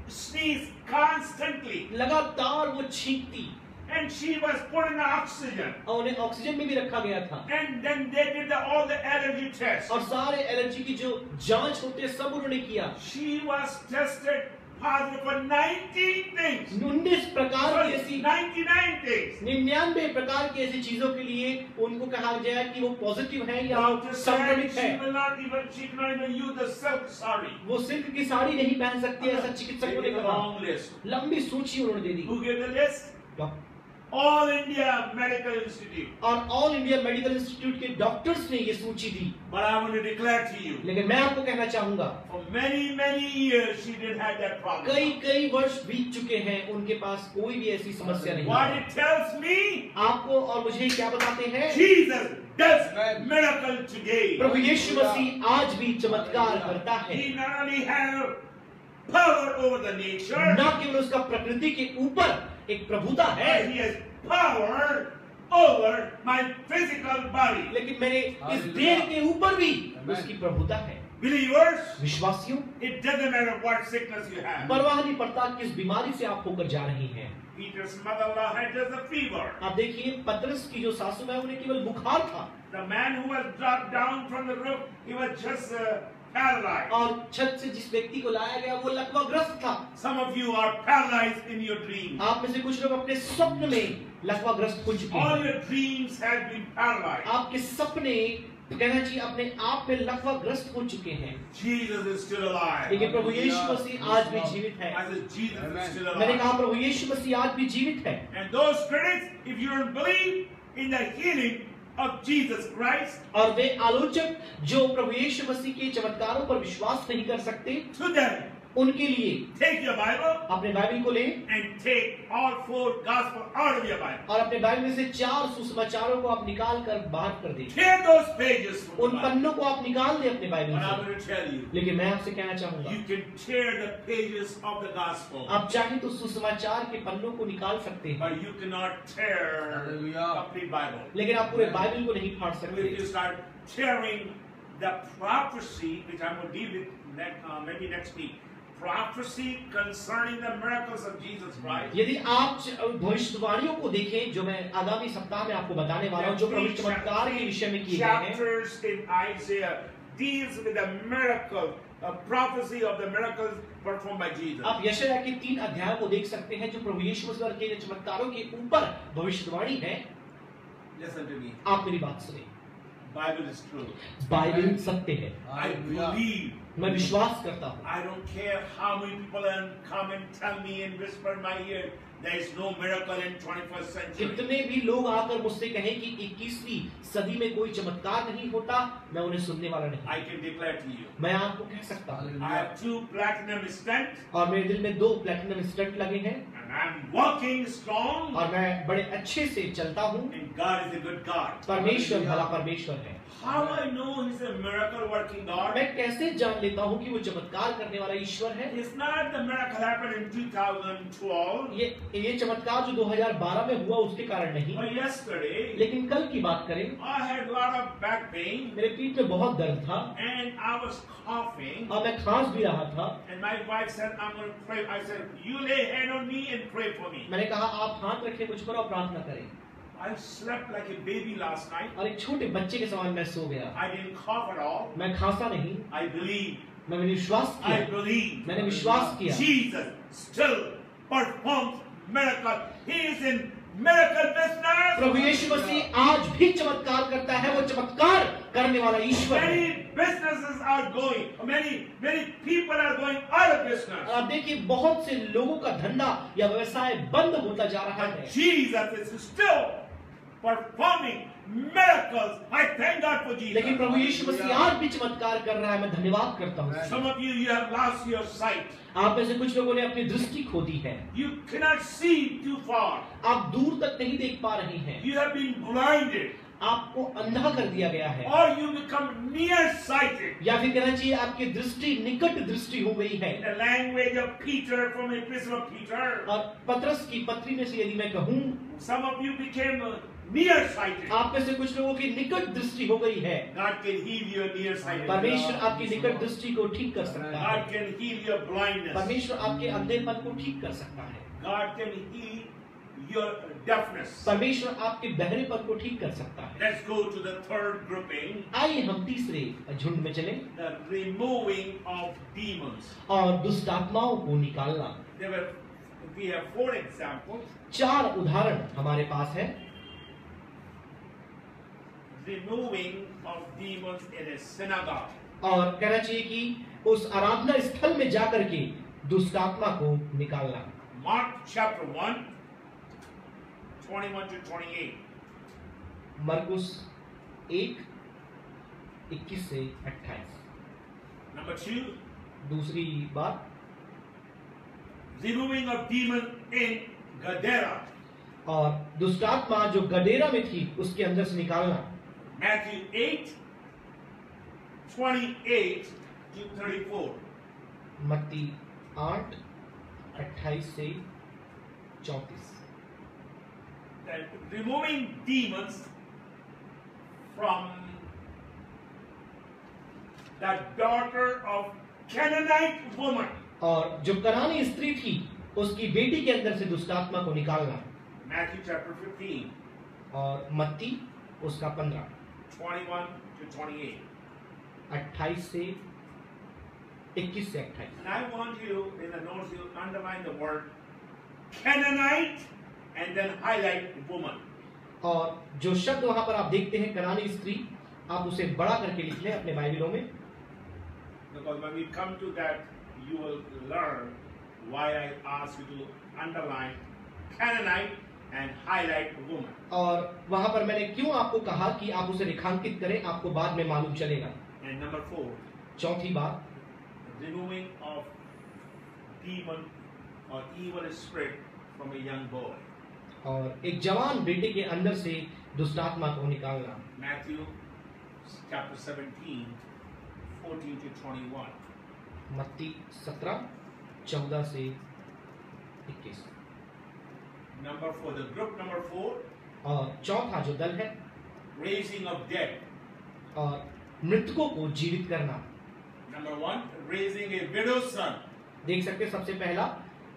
sneeze constantly. लगातार वो छींकती, And she was put in oxygen. और उन्हें ऑक्सीजन में भी रखा गया था, And then they did all the allergy tests. और सारे एलर्जी की जो जांच होते हैं सब उन्होंने किया। She was tested positive for 19 things. 19 प्रकार की Sorry, ऐसी 99 things. 99 प्रकार की ऐसी चीजों के लिए उनको कहा जाए कि वो पॉजिटिव है या Doctor said संक्रमित है। she cannot even use the silk saree. वो सिल्क की साड़ी नहीं पहन सकती, ऐसा चिकित्सकों ने They gave a कहा। long list. लंबी सूची उन्होंने दे दी। Who gave the list? All India Medical Institute. और ऑल इंडिया मेडिकल इंस्टीट्यूट के डॉक्टर्स ने ये सूची दी। But I want to declare to you, लेकिन मैं आपको कहना चाहूंगा, for many years she didn't have that problem. कई वर्ष बीत चुके हैं, उनके पास कोई भी ऐसी समस्या नहीं What है। it tells me, आपको और मुझे क्या बताते हैं? Jesus does miracle today. प्रभु यीशु मसीह आज भी चमत्कार करता है। He not only has power over the nature, न केवल उसका प्रकृति के ऊपर एक प्रभुता है, but he has power over my physical body. लेकिन मेरे इस देह के ऊपर भी उसकी प्रभुता है। Believers, विश्वासियों, it doesn't matter what sickness you have. परवाह नहीं पड़ता किस बीमारी से आप होकर जा रही हैं। Peter's mother-in-law had just a fever. आप देखिए, पतरस की जो सासू है उन्हें केवल बुखार था, The man who was dropped down from the roof, he was just paralyzed. और छत से जिस व्यक्ति को लाया गया वो लकवाग्रस्त था। Some of you are paralyzed in your dreams. आप में से कुछ लोग अपने स्वप्न में लकवाग्रस्त हो चुके All हैं। your dreams have been paralyzed. आपके सपने, कहना चाहिए, अपने आप में लकवाग्रस्त हो चुके हैं। Jesus is still alive. लेकिन प्रभु यीशु मसीह आज भी जीवित है। I said, Jesus is still मैंने alive. कहा प्रभु यीशु मसीह आज भी जीवित है। And those spirits, if you don't believe in the healing of Jesus Christ, और वे आलोचक जो प्रभु यीशु मसीह के चमत्कारों पर विश्वास नहीं कर सकते, to them, उनके लिए take your Bible अपने बाइबल को लें and take all 4 Gospels out of your Bible. और अपने बाइबल में से 4 सुसमाचारों को आप निकाल कर बाहर कर दें। Tear those pages from उन the Bible. पन्नों को आप निकाल दें अपने बाइबल But I'm से। going to tell you, लेकिन मैं आपसे कहना चाहूंगा, you can tear the pages of the Gospel, आप चाहे तो सुसमाचार के पन्नों को निकाल सकते हैं, but you cannot tear the complete Bible. लेकिन आप पूरे बाइबल को नहीं फाड़ So if सकते। you start tearing the prophecy, which I'm going to deal with maybe next week, prophecy concerning the miracles of Jesus Christ. यदि आप भविष्यवाणियों को देखें जो मैं आगामी सप्ताह में आपको बताने वाला हूं, जो प्रभु चमत्कार के विषय में किए गए हैं, Chapters in Isaiah deals with the miracle, a prophecy of the miracles performed by Jesus. आप यशायाह के 3 अध्यायों को देख सकते हैं जो प्रभु यीशु मसीह के चमत्कारों के ऊपर भविष्यवाणी है। Listen to me. आप मेरी बात सुने, Bible is true. बाइबल सत्य है। I believe. मैं विश्वास करता हूँ। I don't care how many people come and tell me and whisper in my ear, there is no miracle in 21st century. कितने भी लोग आकर मुझसे कहें कि 21वीं सदी में कोई चमत्कार नहीं होता, मैं उन्हें सुनने वाला नहीं। I can declare to you. मैं आपको कह सकता हूँ, I have 2 platinum stents और मेरे दिल में 2 प्लैटिनम स्टंट लगे हैं and I'm walking strong. और मैं बड़े अच्छे से चलता हूँ। And God is a good God. परमेश्वर भला परमेश्वर है। How I know He's a miracle working God? मैं कैसे जान लेता हूँ कि वो चमत्कार करने वाला ईश्वर है? It's not the miracle happened in 2012 ये चमत्कार जो 2012 में हुआ उसके कारण नहीं, or yesterday. लेकिन कल की बात करें, I had a lot of back pain मेरे पीठ में बहुत दर्द था and I was coughing. और मैं खांस भी रहा था। And my wife said, I'm going to pray. I said, you lay hand on me and pray for me. मैंने कहा आप हाथ रखें मुझ पर और प्रार्थना करें। I slept like a baby last night. और एक छोटे बच्चे के समान मैं सो गया। I didn't cough at all. मैं खांसा नहीं, I believe. मैंने विश्वास I किया, believe. मैंने विश्वास किया। Jesus still performs miracle. He is in miracle business. प्रभु यीशु मसीह आज भी चमत्कार करता है, वो चमत्कार करने वाला ईश्वर है। Many businesses are going. Many people are going out of business. आप देखिए बहुत से लोगों का धंधा या व्यवसाय बंद होता जा रहा है। But Jesus is still performing miracles. I thank God for Jesus. लेकिन प्रभु यीशु मसीह आज भी चमत्कार कर रहा है, मैं धन्यवाद करता हूँ। Some of you have lost your sight. आप में से कुछ लोगों ने अपनी दृष्टि खो दी है, You cannot see too far. आप दूर तक नहीं देख पा रहे हैं, You have been blinded, आपको अंधा कर दिया गया है, or you become nearsighted. या फिर कहना चाहिए आपकी दृष्टि निकट दृष्टि हो गई है। In the language of Peter, from the epistle of Peter, और पतरस की पत्री में से यदि मैं कहूँ, some of you became nearsighted. आप में से कुछ लोगों की निकट दृष्टि हो गई है। God can heal your nearsighted. परमेश्वर आपकी निकट दृष्टि को ठीक कर सकता है, God can heal your blindness. परमेश्वर आपके अंधेपन को ठीक कर सकता है, God can heal your deafness. परमेश्वर आपके बहरेपन को ठीक कर सकता है। Let's go to the third grouping, आइए हम तीसरे झुंड में चलें, the removing of demons. और दुष्ट आत्माओं को निकालना। We have 4 examples. 4 उदाहरण हमारे पास है। Removing of demons in a synagogue. और कहना चाहिए कि उस आराधना स्थल में जाकर के दुष्ट आत्मा को निकालना। Mark chapter 1, 21 to 28. मरकुस 1 21 से 28। Number 2, दूसरी बात, removing of demon in Gadara. और दुष्टात्मा जो गडेरा में थी उसके अंदर से निकालना। Matthew 8, 28 to 34. मत्ती 8 28 से 34। That removing demons from the daughter of Canaanite woman. और जो कनानी स्त्री थी उसकी बेटी के अंदर से दुष्टात्मा को निकालना। Matthew chapter 15, और मत्ती उसका 15 21 to 28. 28 से 21 से 28। And I want you, in the notes, you underline the word Canaanite and then highlight woman. और जो शब्द वहां पर आप देखते हैं कनानी स्त्री, आप उसे बड़ा करके लिख लें अपने बाइबलों में। Because when we come to that, you will learn why I asked you to underline Canaanite and highlight woman. और वहां पर मैंने क्यों आपको कहा कि आप उसे रेखांकित करें, आपको बाद में मालूम चलेगा। And number 4, चौथी बात, removing of demon or evil spirit from a young boy. और एक जवान बेटे के अंदर से दुष्टात्मा को निकालना। Matthew chapter 17, 14 to 21. मत्ती 17 14 से 21। Number 4, the group number 4, और चौथा जो दल है, raising of dead. और मृतकों को जीवित करना। Number 1, raising a widow's son. देख सकते हैं सबसे पहला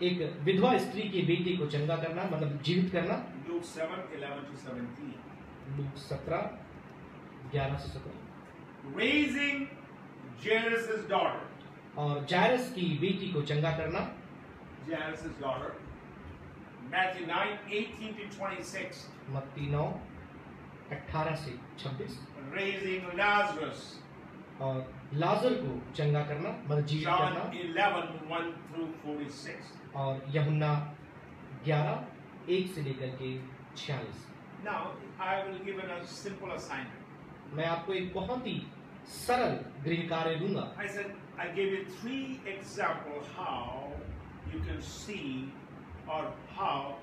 एक विधवा स्त्री की बेटी को चंगा करना, मतलब जीवित करना। Luke 7, 11 to 17. लूक 17 11 से 17। Raising Jairus' daughter. और जायरस की बेटी को चंगा करना। Jairus' daughter. Matthew 9, 18 to 26. मत्ती 9 18 से 26। Raising Lazarus. और लाजर को चंगा करना, मतलब जीवित John करना। 11, 1 through 46. और यूहन्ना 11 1 से लेकर के 46। Now, I will give a simple assignment. मैं आपको एक बहुत ही सरल गृह कार्य दूंगा। I said, I gave you 3 examples how you can see or how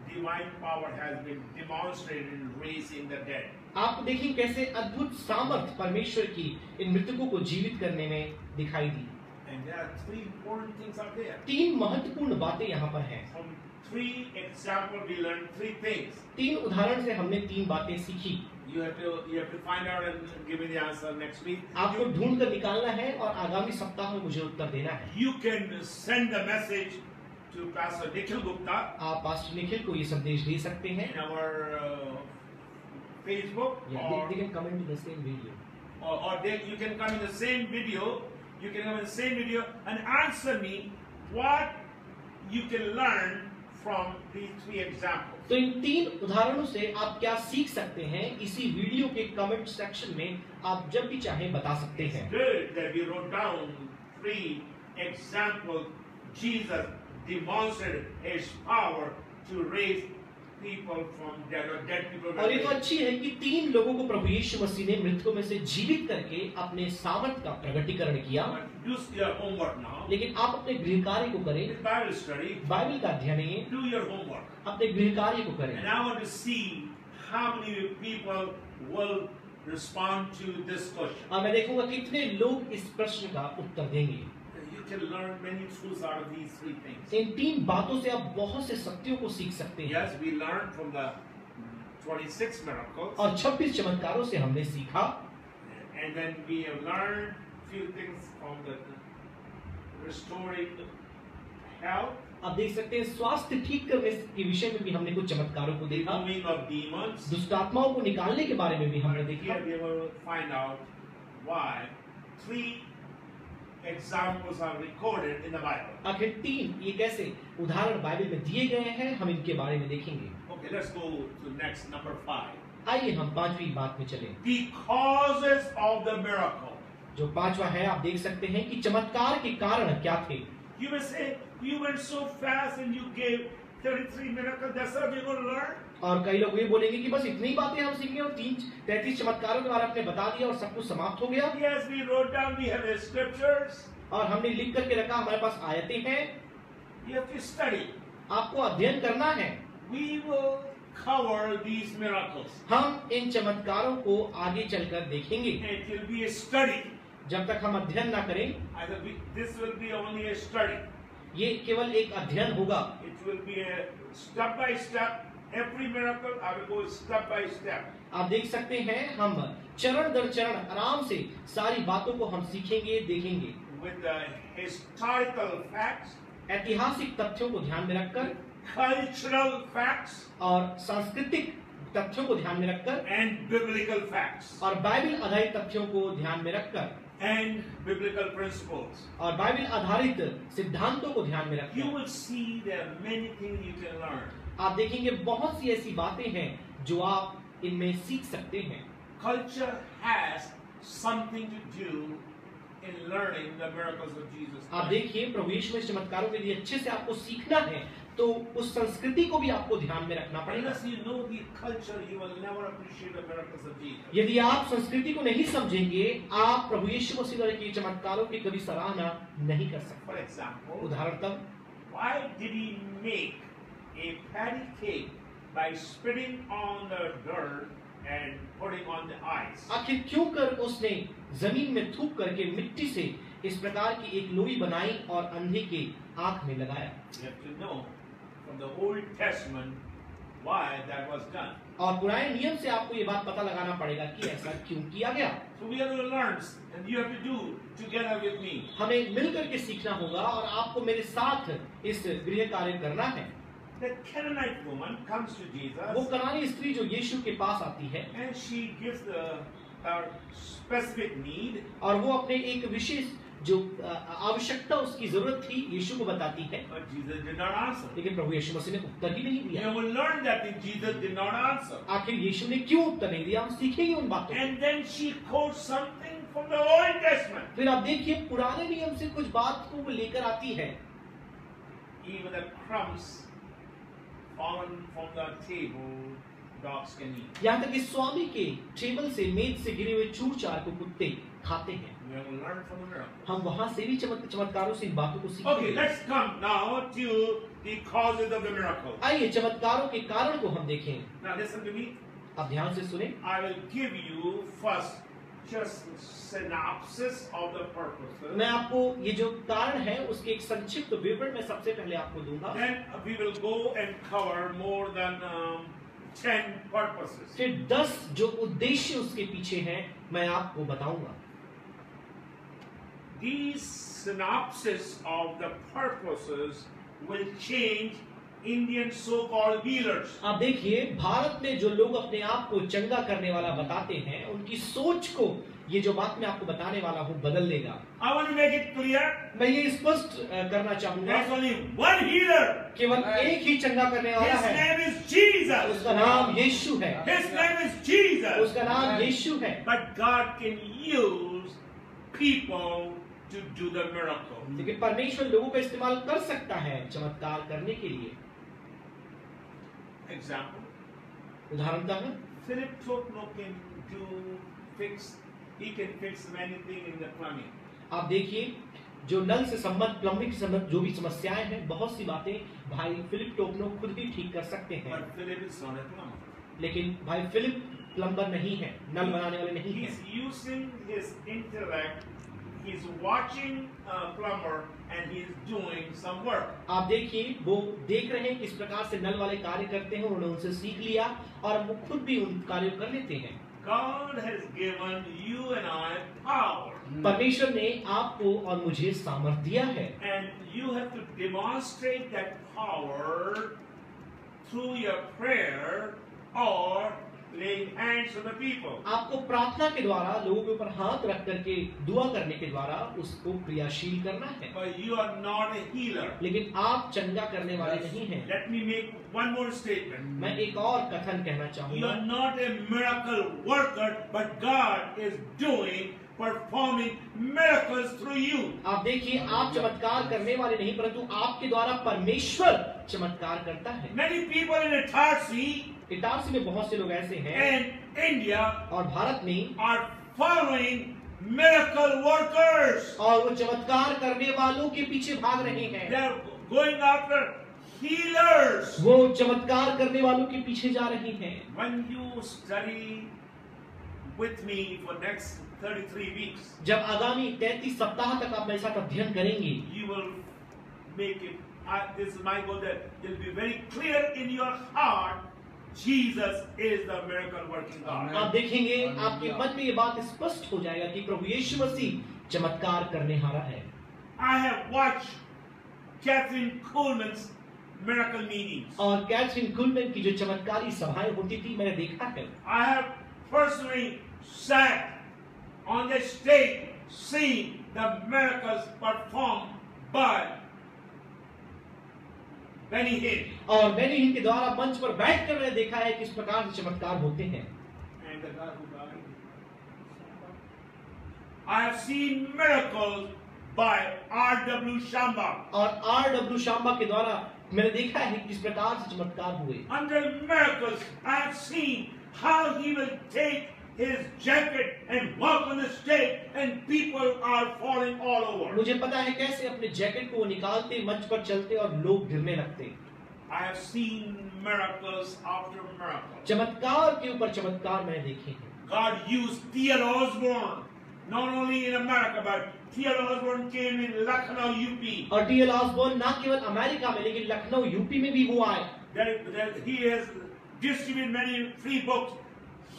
divine power has been demonstrated in raising the dead. आप देखें कैसे अद्भुत सामर्थ परमेश्वर की इन मृतकों को जीवित करने में दिखाई दी। And there are 3 important things out there. 3 महत्वपूर्ण बातें यहाँ पर हैं। From 3 examples, we learned 3 things. 3 उदाहरण से हमने 3 बातें सीखी। You have to find out and give me the answer next week. आपको ढूंढ कर निकालना है और आगामी सप्ताह में मुझे उत्तर देना है। You can send the message to Pastor Nikhil Gupta आप पास्टर निखिल को ये संदेश दे सकते हैं। in our Facebook, They can comment in the same video. or you can come in the same video. You can come in the same video and answer me what you can learn from these 3 examples. तो इन 3 उदाहरणों से आप क्या सीख सकते हैं, इसी video के कमेंट सेक्शन में आप जब भी चाहें बता सकते हैं। Good that we wrote down 3 examples. Jesus demonstrated His power to raise people from dead, or dead people. और ये तो अच्छी है कि 3 लोगों को प्रभु यीशु मसीह ने मृतकों में से जीवित करके अपने सामर्थ का प्रकटीकरण किया। Do your homework now. लेकिन आप अपने गृह कार्य को करें, Bible study. बाइबल का अध्ययन, Do your homework. अपने गृह कार्य को करें। And I want to see how many people will respond to this question. और मैं देखूंगा कितने लोग इस प्रश्न का उत्तर देंगे। You can learn many truths out of these 3 things. इन 3 बातों से आप बहुत से सत्यों को सीख सकते हैं। Yes, we learned from the 26 miracles. और 26 चमत्कारों से हमने सीखा। And then we have learned few things from the restoring health. आप देख सकते हैं स्वास्थ्य ठीक करने के विषय में भी हमने कुछ चमत्कारों को देखा। Removing of demons. दुष्टात्माओं को निकालने के बारे में भी हमने देखा। Here we will find out why 3 examples are recorded in the Bible. आखिर 3 ये कैसे उदाहरण बाइबल में दिए गए हैं, हम इनके बारे में देखेंगे। Okay, let's go to next, number 5. आइए हम 5वीं बात में चलें। The causes of the miracle. जो 5वां है, आप देख सकते हैं कि चमत्कार के कारण क्या थे। You may say, you went so fast and you gave 33 miracles, that's all we're going to learn. और कई लोग ये बोलेंगे कि बस इतनी बातें हम सीखेंगे और 33 चमत्कारों के बारे में आपने बता दिया और सब कुछ समाप्त हो गया। Yes, we wrote down, we have the scriptures. और हमने लिख करके रखा, हमारे पास आयतें हैं। You have to study. आपको अध्ययन करना है। We will cover these miracles. हम इन चमत्कारों को आगे चलकर देखेंगे। It will be a study. जब तक हम अध्ययन ना करें, This will be only a study. ये केवल एक अध्ययन होगा। It will be a step by step. Every miracle I will go step by step. आप देख सकते हैं, हम चरण दर चरण आराम से सारी बातों को हम सीखेंगे, देखेंगे। With the historical facts. ऐतिहासिक तथ्यों को ध्यान में रखकर, cultural facts, और सांस्कृतिक तथ्यों को ध्यान में रखकर, and biblical facts, और बाइबल आधारित तथ्यों को ध्यान में रखकर, and biblical principles. और बाइबल आधारित सिद्धांतों को ध्यान में You रखकर will see there are many things you can learn. आप देखेंगे बहुत सी ऐसी बातें हैं जो आप इनमें सीख सकते हैं। Culture has something to do in learning the miracles of Jesus आप Christ. देखिए, प्रभु यीशु में चमत्कारों के लिए अच्छे से आपको सीखना है तो उस संस्कृति को भी आपको ध्यान में रखना पड़ेगा। Unless you know the culture, you will never appreciate the miracles of Jesus. यदि आप संस्कृति को नहीं समझेंगे, आप प्रभु यीशु मसीह द्वारा किए चमत्कारों की कभी सराहना नहीं कर सकते। For example, उदाहरणतः, why did he make a patty cake by spitting on the dirt and putting on the ice? आखिर क्यों कर उसने जमीन में थूक करके मिट्टी से इस प्रकार की एक लोई बनाई और अंधे के आंख में लगाया? You have to know from the Old Testament why that was done. और पुराने नियम से आपको ये बात पता लगाना पड़ेगा कि ऐसा क्यों किया गया। So we have to learn, and you have to do together with me. हमें मिलकर के सीखना होगा और आपको मेरे साथ इस गृह कार्य करना है। The Canaanite woman comes to Jesus, वो कनानी स्त्री जो यीशु के पास आती है and she gives her specific need. और वो अपने एक विशेष जो आवश्यकता उसकी जरूरत थी यीशु को बताती है, But Jesus did not answer. लेकिन प्रभु यीशु मसीह ने उत्तर ही नहीं दिया। You will learn that Jesus did not answer. आखिर यीशु ने क्यों उत्तर नहीं दिया, हम सीखेंगे उन बातों को। And then she quotes something from the Old Testament. फिर आप देखिए, पुराने नियम से कुछ बात को वो लेकर आती है। Even the crumbs fallen from the table, dogs can eat. यहाँ तक कि स्वामी के टेबल से, मेज से गिरे हुए चूर चार को कुत्ते खाते हैं। We will learn from the miracle. हम वहां से भी चमत्कारों से इन बातों को Okay, सीखेंगे। let's come now to the causes of the miracle. आइए चमत्कारों के कारण को हम देखें। Now listen to me. आप ध्यान से सुने। I will give you first just synopsis of the purposes. मैं आपको ये जो कारण है उसके एक संक्षिप्त विवरण में सबसे पहले आपको दूंगा। Then we will go and cover more than 10 purposes. फिर 10 जो उद्देश्य उसके पीछे हैं मैं आपको बताऊंगा। These synopsis of the purposes will change Indian so-called healers. आप देखिए, भारत में जो लोग अपने आप को चंगा करने वाला बताते हैं, उनकी सोच को ये जो बात मैं आपको बताने वाला हूँ बदल देगा। I want to make it clear. मैं ये स्पष्ट करना चाहूंगा, There's only one healer. केवल एक ही चंगा करने वाला His है, name is Jesus. उसका नाम यीशु है। His name is Jesus. उसका नाम यीशु है। But God can use people to do the miracle. लेकिन परमेश्वर लोगों का इस्तेमाल कर सकता है चमत्कार करने के लिए। Example. उदाहरणतः Philip Tokno can fix many things in the plumbing. आप देखिए, जो नल से संबंध, प्लम्बिंग से संबंध जो भी समस्याएं हैं, बहुत सी बातें भाई फिलिप टोकनो खुद भी ठीक कर सकते हैं। But Philip is not a plumber. लेकिन भाई फिलिप प्लम्बर नहीं है, नल बनाने वाले नहीं हैं। He's using his intellect. He's watching a plumber and he's doing some work. आप देखिए, वो देख रहे हैं किस प्रकार से नल वाले कार्य करते हैं, उन्होंने उनसे सीख लिया और वो खुद भी उन कार्यों कर लेते हैं। God has given you and I power. परमेश्वर ने आपको और मुझे सामर्थ्य दिया है। And you have to demonstrate that power through your prayer or laying hands on the people. आपको प्रार्थना के द्वारा लोगों के ऊपर हाथ रख करके दुआ करने के द्वारा उसको क्रियाशील करना है। But you are not a healer. लेकिन आप चंगा करने वाले नहीं हैं। Let me make one more statement. मैं एक और कथन कहना You चाहूंगा। are not a miracle worker, but God is doing performing miracles through you. आप देखिए, आप चमत्कार करने वाले नहीं, परंतु आपके द्वारा परमेश्वर चमत्कार करता है। Many people in Itarsi Itarsi में बहुत से लोग ऐसे हैं and India और भारत में are following miracle workers. और वो चमत्कार करने वालों के पीछे भाग रहे They हैं। are going after healers. वो चमत्कार करने वालों के पीछे जा रहे हैं। When you study with me for next 33 weeks, जब आगामी 33 सप्ताह तक आप मेरे साथ अध्ययन करेंगे, you will make it. This is my goal, that it will be very clear in your heart. Jesus is the miracle working God. आप देखेंगे, आपके मन में ये बात स्पष्ट हो जाएगा कि प्रभु यीशु मसीह चमत्कार करने हारा है। I have watched Catherine Kuhlman's miracle meetings. और कैथरीन कुलमैन की जो चमत्कारी सभाएं होती थी, मैंने देखा है। I have personally sat on the stage seeing the miracles performed by Benny Hinn. और मैंने इनके द्वारा मंच पर बैठकर मैंने देखा है किस प्रकार से चमत्कार होते हैं। And the God who died. I have seen miracles by R.W. Shamba. और R.W. शाम्बा के द्वारा मैंने देखा है किस प्रकार से चमत्कार हुए। Under miracles, I have seen how he will take his jacket and walk on the stage and people are falling all over. मुझे पता है कैसे अपने जैकेट को वो निकालते, मंच पर चलते और लोग गिरने लगते। I have seen miracles after miracles. चमत्कार के ऊपर चमत्कार मैंने देखे हैं। God used T.L. Osborne, not only in America, but T.L. Osborne came in Lucknow, UP. और टी.एल. ऑसबॉर्न न केवल अमेरिका में लेकिन लखनऊ यूपी में भी वो आए। He has distributed many free books,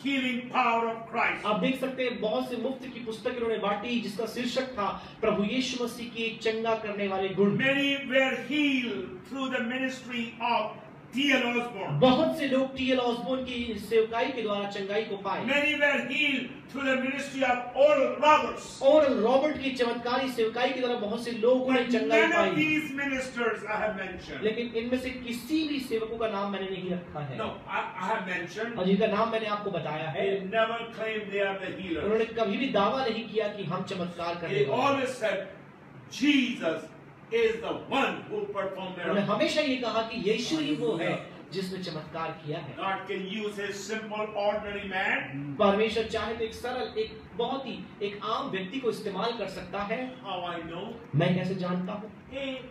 Healing Power of Christ. आप देख सकते हैं बहुत से मुफ्त की पुस्तकें उन्होंने बांटी, जिसका शीर्षक था प्रभु यीशु मसीह की चंगा करने वाले गुण। Many were healed through the ministry of T.L. Osborne. बहुत से लोग टी.एल. ऑसबॉर्न की सेवकाई के द्वारा चंगाई को पाए। Many were healed through the ministry of Oral Roberts. और रॉबर्ट की चमत्कारी सेवकाई के द्वारा बहुत से लोगों ने But चंगाई none of pi. these ministers I have mentioned. लेकिन इनमें से किसी भी सेवकों का नाम मैंने नहीं रखा है। No, I have mentioned. और जिनका नाम मैंने आपको बताया है, They never claimed they are the healers. उन्होंने कभी भी दावा नहीं किया कि हम चमत्कार करने They वाले हैं। always said Jesus is the one who performed उन्होंने miracles. हमेशा ये कहा कि यीशु ही वो है जिसने चमत्कार किया है। God can use his simple, ordinary man. परमेश्वर चाहे तो एक सरल, एक बहुत ही एक आम व्यक्ति को इस्तेमाल कर सकता है। How I know? मैं कैसे जानता हूँ? A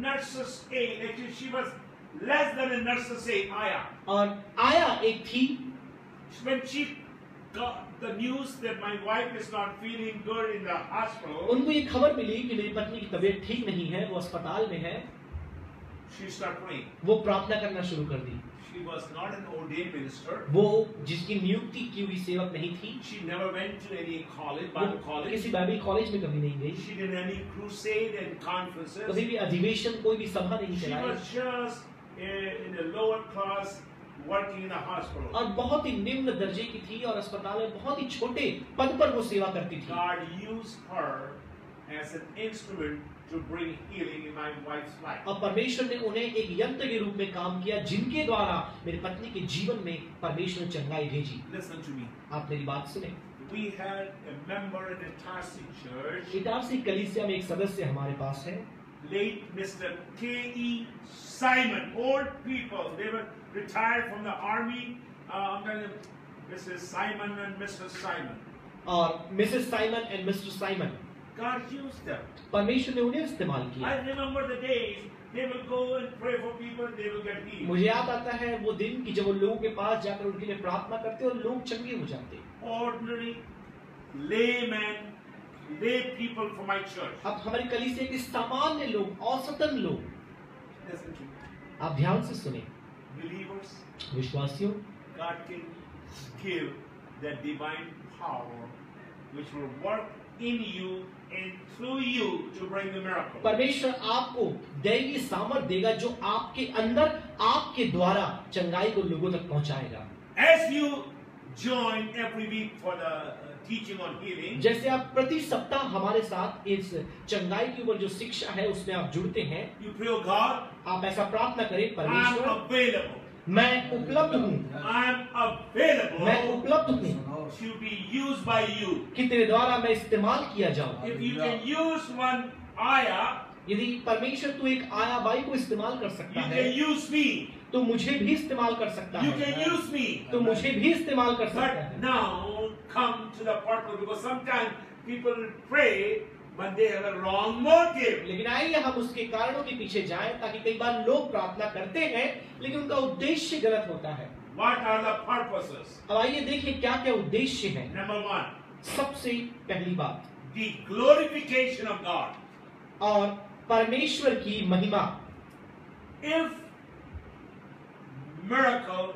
nurse's aide, actually she was less than a nurse's aide, Aya. और आया एक थी, When she got the news that my wife is not feeling good in the hospital, उनको ये खबर मिली कि मेरी पत्नी की तबीयत ठीक नहीं है, वो अस्पताल में है। she started praying. वो प्रार्थना करना शुरू कर दी। She was not an ordained minister. वो जिसकी नियुक्ति की हुई सेवक नहीं थी, She never went to any college, वो Bible college. किसी बाइबल कॉलेज में कभी नहीं गई, She didn't any crusade and conferences. कभी भी अधिवेशन, कोई भी सभा नहीं She चलाई, was just in the lower class working in a hospital. और बहुत ही निम्न दर्जे की थी और अस्पताल में बहुत ही छोटे पद पर वो सेवा करती थी। God used her as an instrument to bring healing in my wife's life. और परमेश्वर ने उन्हें एक यंत्र के रूप में काम किया, जिनके द्वारा मेरी पत्नी के जीवन में परमेश्वर ने चंगाई भेजी। Listen to me. आप मेरी बात सुने। We had a member in the Itarsi church, Itarsi कलीसिया में एक सदस्य हमारे पास है, late Mr. K.E. Simon. Old people, they were retired from the army. I'm telling you, Mrs. Simon and Mr. Simon. और Mrs Simon and mister Simon. God used them. परमेश्वर ने उन्हें इस्तेमाल किया। I remember the days they will go and pray for people, they will get healed. मुझे याद आता है वो दिन कि जब वो लोगों के पास जाकर उनके लिए प्रार्थना करते और लोग चंगे हो जाते। Ordinary laymen, lay people for my church. अब हमारी कलीसिया के सामान्य लोग, औसतन लोग, Listen to me. आप ध्यान से सुने, Believers, विश्वासियों, God can give that divine power which will work in you and through you to bring the miracle. परमेश्वर आपको दैवीय सामर्थ देगा जो आपके अंदर, आपके द्वारा चंगाई को लोगों तक पहुंचाएगा। As you join every week for the teaching on healing, जैसे आप प्रति सप्ताह हमारे साथ इस चंगाई के ऊपर जो शिक्षा है उसमें आप जुड़ते हैं, you pray, oh God, आप ऐसा प्रार्थना करें, I'm परमेश्वर available. मैं उपलब्ध हूँ, I am available मैं उपलब्ध हूँ to be used by you. कि तेरे द्वारा मैं इस्तेमाल किया जाऊँ। If you can use one ayah, यदि परमेश्वर तू एक आया बाई को इस्तेमाल कर you सकता can है use me. तो मुझे भी इस्तेमाल कर सकता You है, can use me. तो मुझे भी इस्तेमाल कर सकता But है। now come to the purpose, because sometimes people pray but they have a wrong motive. लेकिन आइए हम उसके कारणों के पीछे जाएं, ताकि कई बार लोग प्रार्थना करते हैं लेकिन उनका उद्देश्य गलत होता है। What are the purposes? अब आइए देखें क्या क्या उद्देश्य है। Number one, सबसे पहली बात, the glorification of God. और परमेश्वर की महिमा। If miracle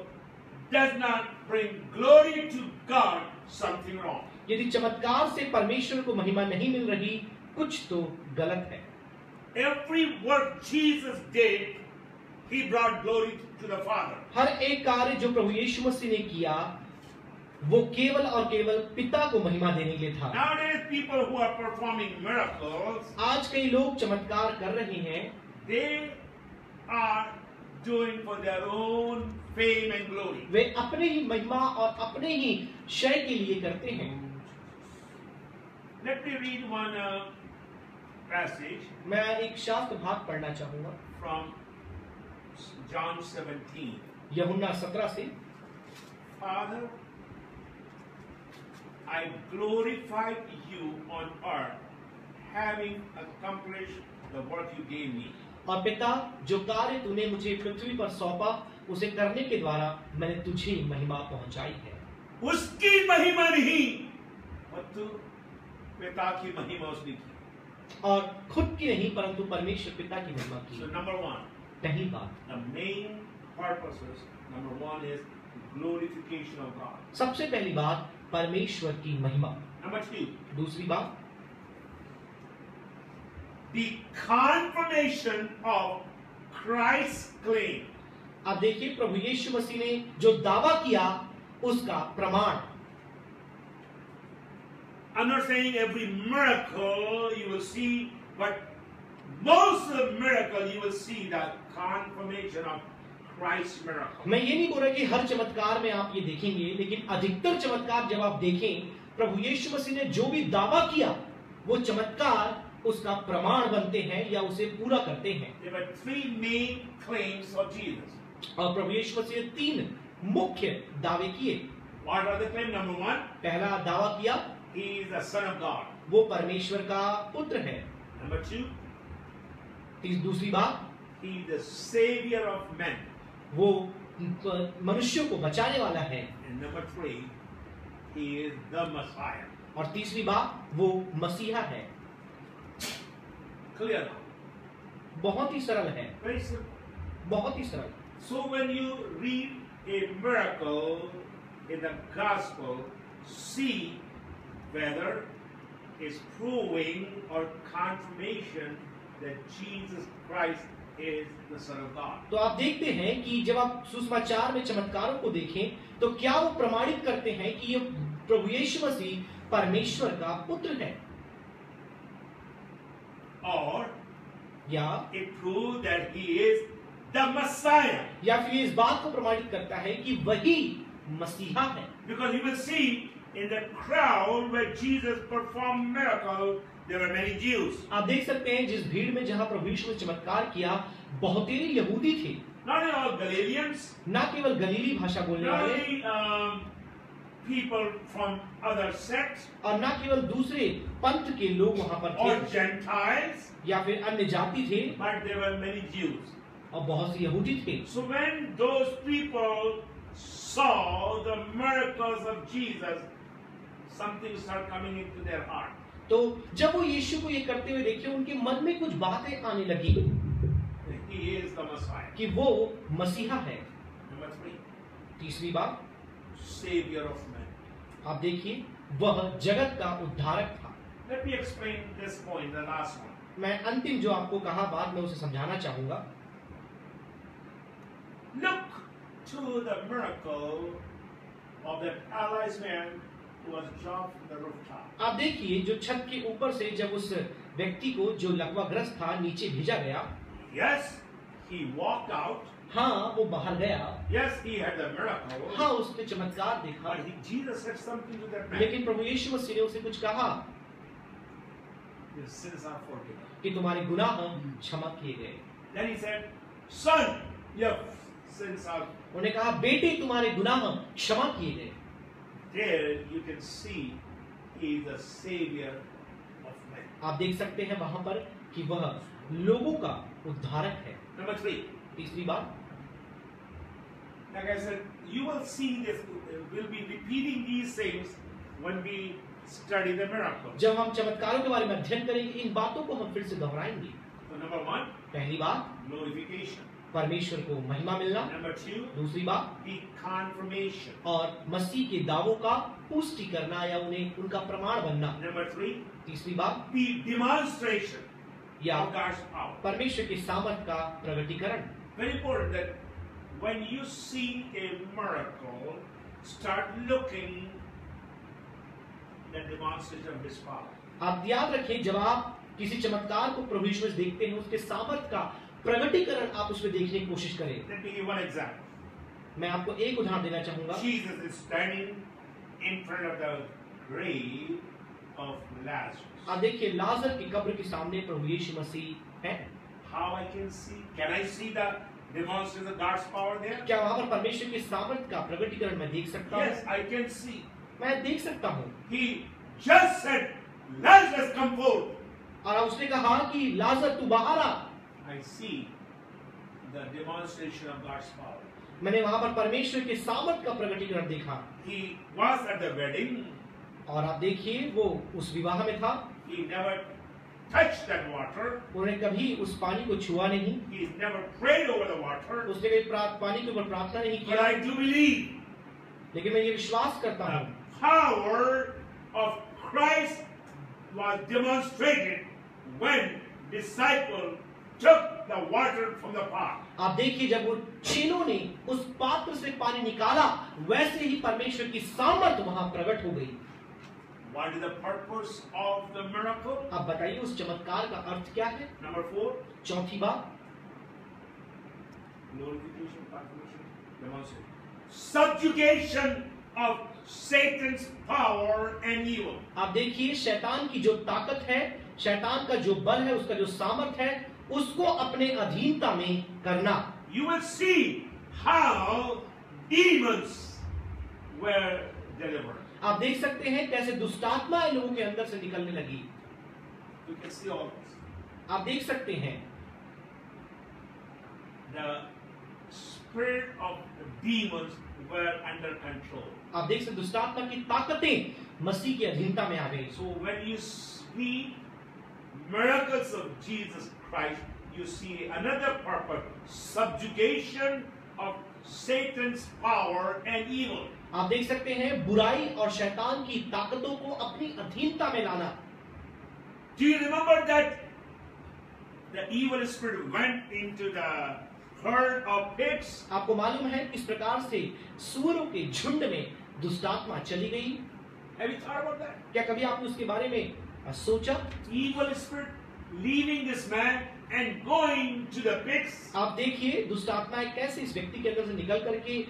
does not bring glory to God, something wrong. यदि चमत्कार से परमेश्वर को महिमा नहीं मिल रही, कुछ तो गलत है। Every work Jesus did, he brought glory to the Father. हर एक कार्य जो प्रभु यीशु मसीह ने किया, वो केवल और केवल पिता को महिमा देने के लिए था। Nowadays, people who are performing miracles, आज कई लोग चमत्कार कर रहे हैं, they are doing for their own fame and glory. वे अपने ही महिमा और अपने ही शय के लिए करते हैं। Let me read one passage मैं एक शास्त्र भाग पढ़ना चाहूंगा from John 17. यूहन्ना 17 से। Father, I glorified you on earth, having accomplished the work you gave me. और पिता, जो कार्य तूने मुझे पृथ्वी पर सौंपा, उसे करने के द्वारा मैंने तुझे महिमा पहुंचाई है। उसकी महिमा नहीं, परंतु पिता की महिमा उसने की। और खुद की नहीं, परंतु परमेश्वर पिता की महिमा की। So number one, पहली बात, the main purposes. Number one is glorification of God. सबसे पहली बात परमेश्वर की महिमा। Number two, दूसरी बात, the confirmation of Christ's claim. आप देखिए प्रभु यीशु मसीह ने जो दावा किया उसका प्रमाण। I'm not saying every miracle you will see, but most of the miracle you will see the confirmation of Christ's miracle. मैं ये नहीं बोल रहा कि हर चमत्कार में आप ये देखेंगे, लेकिन अधिकतर चमत्कार जब आप देखें, प्रभु यीशु मसीह ने जो भी दावा किया वो चमत्कार उसका प्रमाण बनते हैं या उसे पूरा करते हैं। There were three main claims of Jesus. और प्रभु यीशु मसीह ने 3 मुख्य दावे किए। What are the claims? Number one, पहला दावा किया, he is the Son of God. वो परमेश्वर का पुत्र है। Number two, दूसरी बात, he is the Savior of men. वो मनुष्यों को बचाने वाला है। And number three, he is the Messiah. और तीसरी बात, वो मसीहा है। Clear now? बहुत ही सरल है, Very simple. बहुत ही सरल। So when you read a miracle in the gospel, see whether it's proving or confirmation that Jesus Christ is the Son of God. तो आप देखते हैं कि जब आप सुसमाचार में चमत्कारों को देखें, तो क्या वो प्रमाणित करते हैं कि ये प्रभु यीशु मसीह परमेश्वर का पुत्र है, Or या it proves that he is the Messiah. या फिर इस बात को प्रमाणित करता है कि वही मसीहा है। Because you will see in the crowd where Jesus performed miracles, there were many Jews. आप देख सकते हैं जिस भीड़ में जहां प्रभु यीशु ने चमत्कार किया, बहुतेरे यहूदी थे, Not only all Galileans, ना केवल गलीली भाषा बोलने not वाले, only people from other sects और ना केवल दूसरे पंथ के लोग वहां पर or थे Gentiles, या फिर अन्य जाति थे, but there were many Jews. और बहुत से यहूदी थे। So when those people saw the miracles of Jesus, something started coming into their heart. तो जब वो यीशु को ये करते हुए देखे, उनके मन में कुछ बातें आने लगी He is the Messiah. कि वो मसीहा है। Number three, तीसरी बात, Savior of men. आप देखिए वह जगत का उद्धारक था। Let me explain this point, the last one. मैं अंतिम जो आपको कहा बात में उसे समझाना चाहूंगा। Look to the miracle of the paralyzed man who was dropped from the rooftop. आप देखिए जो छत के ऊपर से जब उस व्यक्ति को जो लकवाग्रस्त था नीचे भेजा गया, Yes, he walked out. हाँ, वो बाहर गया। Yes, he had the miracle. हाँ, उसने चमत्कार देखा। But Jesus said something to that man. लेकिन प्रभु यीशु मसीह ने उसे कुछ कहा Your sins are forgiven. कि तुम्हारे गुनाह क्षमा किए गए। Then he said, son, your sins are. उन्होंने कहा, बेटे तुम्हारे गुनाह क्षमा किए गए। There you can see he is the savior of men. आप देख सकते हैं वहां पर कि वह लोगों का उद्धारक है। Number 3. तीसरी बात, Like I said, you will see this. We'll be repeating these things when we study the miracle. जब हम चमत्कारों के बारे में अध्ययन करेंगे, इन बातों को हम फिर से दोहराएंगे। So number 1, पहली बात, glorification. परमेश्वर को महिमा मिलना। Number 2, दूसरी बात, the confirmation. और मसीह के दावों का पुष्टि करना या उन्हें उनका प्रमाण बनना। Number 3, तीसरी बात, the demonstration या of God's power. परमेश्वर के सामर्थ का प्रगटीकरण। Very important that when you see a miracle, start looking the demonstration of His power. आप याद रखें, जब आप किसी चमत्कार को प्रभु यीशु में देखते हैं, उसके सामर्थ का प्रगटीकरण आप उसमें देखने की कोशिश करें। Let me give you one example. मैं आपको एक उदाहरण देना चाहूंगा। Jesus is standing in front of the grave of Lazarus. आप देखिए, लाजर की कब्र के सामने प्रभु यीशु मसीह हैं। How I can see? Can I see the demonstration of God's power there? क्या वहां पर परमेश्वर के सामर्थ का प्रगटीकरण मैं देख सकता हूँ? Yes, I can see. मैं देख सकता हूँ। He just said, Lazarus, come forth. और उसने कहा कि लाजर तू बाहर आ। I see the demonstration of God's power. मैंने वहां पर परमेश्वर के सामर्थ का प्रगटीकरण देखा। He was at the wedding. और आप देखिए, वो उस विवाह में था। He never touched that water. उन्होंने कभी उस पानी को छुआ नहीं। He never prayed over the water. उसने कभी पानी के ऊपर प्रार्थना नहीं But किया। I do believe लेकिन मैं ये विश्वास करता the हूँ, power of Christ was demonstrated when disciples took the water from the pot. आप देखिए, जब उन चेलों ने उस पात्र से पानी निकाला, वैसे ही परमेश्वर की सामर्थ वहां प्रकट हो गई। What is the purpose of the miracle? आप बताइए, उस चमत्कार का अर्थ क्या है? Number 4, चौथी बात, glorification, confirmation, demonstration. Subjugation of Satan's power and evil. आप देखिए, शैतान की जो ताकत है, शैतान का जो बल है, उसका जो सामर्थ है, उसको अपने अधीनता में करना। You will see how demons were delivered. आप देख सकते हैं कैसे दुष्टात्माएं लोगों के अंदर से निकलने लगी। You can see all this. आप देख सकते हैं The spirit of the demons were under control. आप देख सकते दुष्टात्मा की ताकतें मसीह की अधीनता में आ गई। So when you see miracles of Jesus Christ, you see another purpose: subjugation of Satan's power and evil. आप देख सकते हैं बुराई और शैतान की ताकतों को अपनी अधीनता में लाना। Do you remember that the evil spirit went into the herd of pigs? आपको मालूम है किस प्रकार से सूअरों के झुंड में दुष्टात्मा चली गई? Have you thought about that? क्या कभी आपने उसके बारे में सोचा? Evil spirit leaving this man and going to the pigs. आप देखिए, दुष्टात्माएं कैसे इस व्यक्ति के अंदर से निकल करके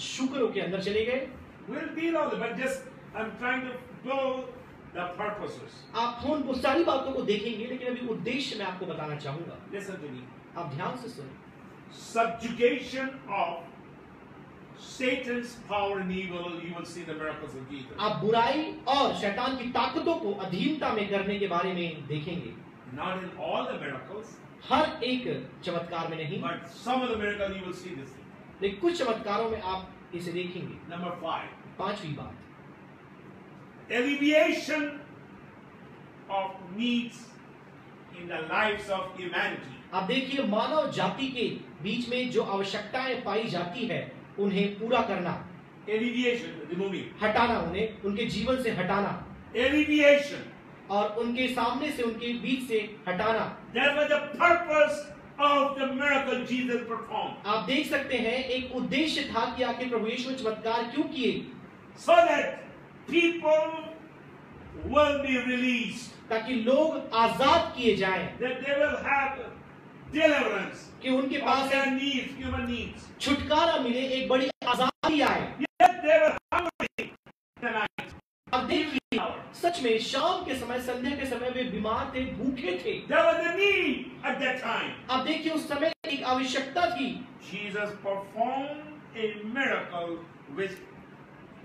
शूकरों के अंदर चले गए। We'll deal with it, but just I'm trying to blow the purposes. आप उन सारी बातों को देखेंगे, लेकिन अभी उद्देश्य मैं आपको बताना चाहूंगा। Listen to me. आप ध्यान से सुनें। Subjugation of Satan's power and evil. You will see the miracles of Jesus. आप बुराई और शैतान की ताकतों को अधीनता में करने के बारे में देखेंगे। Not in all the miracles, हर एक चमत्कार में नहीं, but some of the miracles you will see this thing. लेकिन कुछ चमत्कारों में आप इसे देखेंगे। Number 5. पांचवी बात, Alleviation of needs in the lives of humanity. आप देखिए, मानव जाति के बीच में जो आवश्यकताएं पाई जाती है, उन्हें पूरा करना, Alleviation, removing. हटाना, उन्हें उनके जीवन से हटाना Alleviation. और उनके सामने से, उनके बीच से हटाना। That was the purpose of the miracle Jesus performed. आप देख सकते हैं, एक उद्देश्य था कि आखिर प्रभु यीशु ने चमत्कार क्यों किए? So that people will be released. ताकि लोग आजाद किए जाएं, That they will have deliverance कि उनके of pass their needs, human needs. छुटकारा मिले, एक बड़ी आजादी आए। Yet they were hungry tonight. अब देखिए, सच में शाम के समय, संध्या के समय वे बीमार थे, भूखे थे। There was a need at that time. अब देखिए, उस समय एक आवश्यकता थी। Jesus performed a miracle which